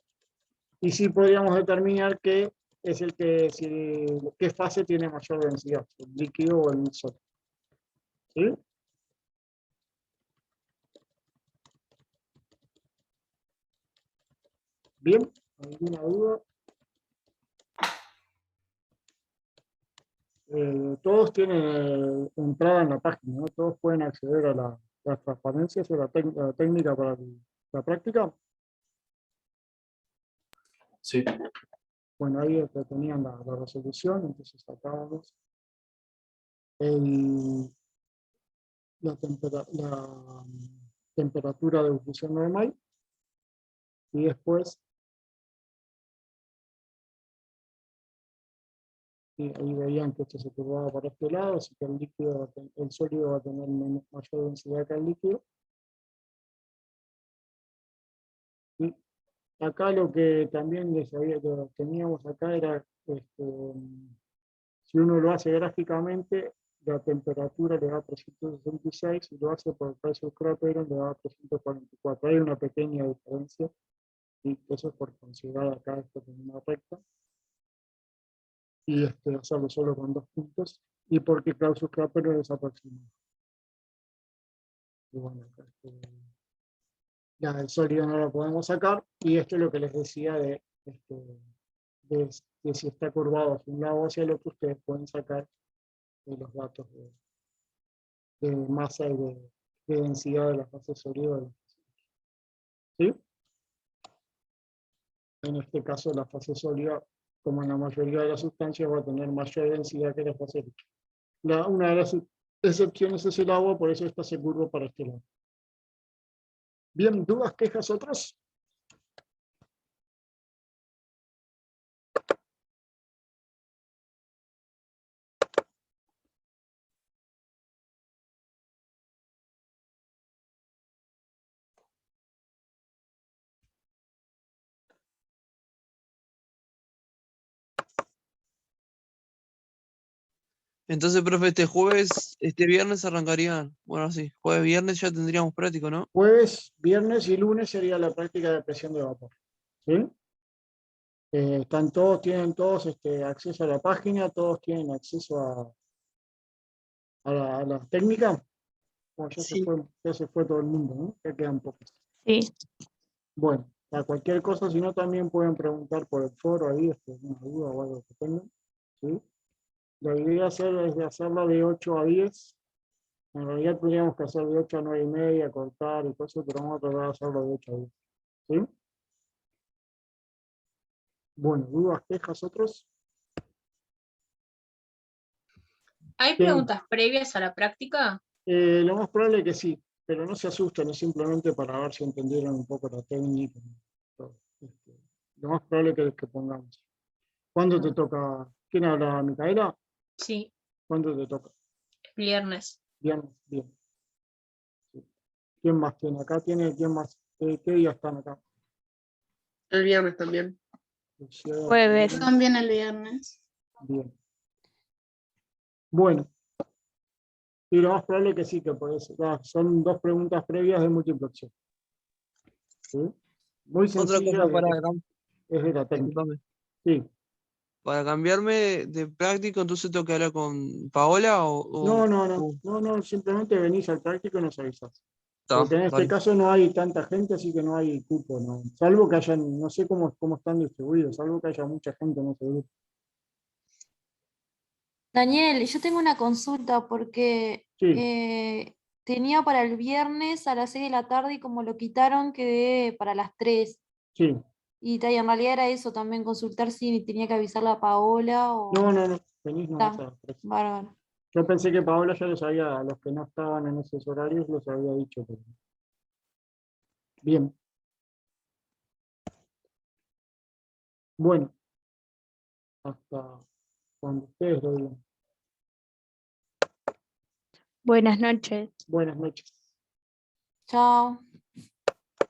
y sí podríamos determinar qué es qué fase tiene mayor densidad, el líquido o el sólido. ¿Sí? Bien, ¿alguna duda? Todos tienen entrada en la página, ¿no? Todos pueden acceder a las transparencias o la técnica para la práctica. Sí. Bueno, ahí tenían la resolución, entonces sacábamos la temperatura de ebullición normal y después ahí veían que esto se curvaba para este lado, así que el sólido va a tener mayor densidad que el líquido. Y acá lo que también teníamos acá era, si uno lo hace gráficamente, la temperatura le da 366, si lo hace por el pressure criterion le da 344. Hay una pequeña diferencia, y eso es por considerar acá esto como una recta, y hacerlo solo con 2 puntos, y porque Clausius Clapeyron es aproximado. Y bueno, acá, ya el sólido no lo podemos sacar, y esto es lo que les decía de si está curvado hacia un lado o hacia el otro, ustedes pueden sacar los datos de masa y de densidad de la fase sólida. ¿Sí? En este caso, la fase sólida, como en la mayoría de las sustancias, va a tener mayor densidad que la fase líquida. Una de las excepciones es el agua, por eso esta se curva para este lado. Bien, ¿dudas, quejas, otras? Entonces, profe, este viernes arrancarían. Bueno, sí, jueves, viernes ya tendríamos práctico, ¿no? Jueves, viernes y lunes sería la práctica de presión de vapor. ¿Sí? Tienen todos acceso a la página, todos tienen acceso a la técnica. Bueno, Sí. ya se fue todo el mundo, ¿no? Ya quedan pocos. Sí. Bueno, para cualquier cosa, si no, también pueden preguntar por el foro ahí, una duda o algo que tengan. ¿Sí? La idea es de hacerla de 8 a 10. En realidad tendríamos que hacer de 8 a 9 y media, cortar y cosas, pero vamos a tratar de hacerlo de 8 a 10. ¿Sí? Bueno, dudas, quejas, otros. ¿Hay Bien. preguntas previas a la práctica? Lo más probable es que sí, pero no se asusten, es simplemente para ver si entendieron un poco la técnica. Todo. Lo más probable es que pongamos. ¿Cuándo te toca? ¿Quién habla, Micaela? Sí, ¿Cuándo te toca? viernes. Bien, bien. Sí. ¿Quién más tiene? Acá tiene, ¿quién más? ¿Qué días están acá? El viernes también. Jueves. También el viernes. Bien. Bueno. Y lo más probable es que sí, que son 2 preguntas previas de múltiple opción. ¿Sí? Muy Otra sencilla, cosa es de la técnica. discúlpame. Sí. Para cambiarme de práctico, entonces tengo que hablar con Paola No, simplemente venís al práctico y nos avisás. Está, Porque en este dale. caso no hay tanta gente, así que no hay cupo, ¿no? Salvo que hayan, no sé cómo están distribuidos, salvo que haya mucha gente en ese grupo. Daniel, yo tengo una consulta porque Sí. tenía para el viernes a las 6 de la tarde y como lo quitaron quedé para las 3. Sí. Y en realidad era eso también, consultar si tenía que avisarle a Paola o... No. Venís nomás Está, a las 3. bárbaro. Yo pensé que Paola ya les había, a los que no estaban en esos horarios, los había dicho. Pero... Bien. Bueno, hasta cuando ustedes lo digan. Buenas noches. Buenas noches. Chao.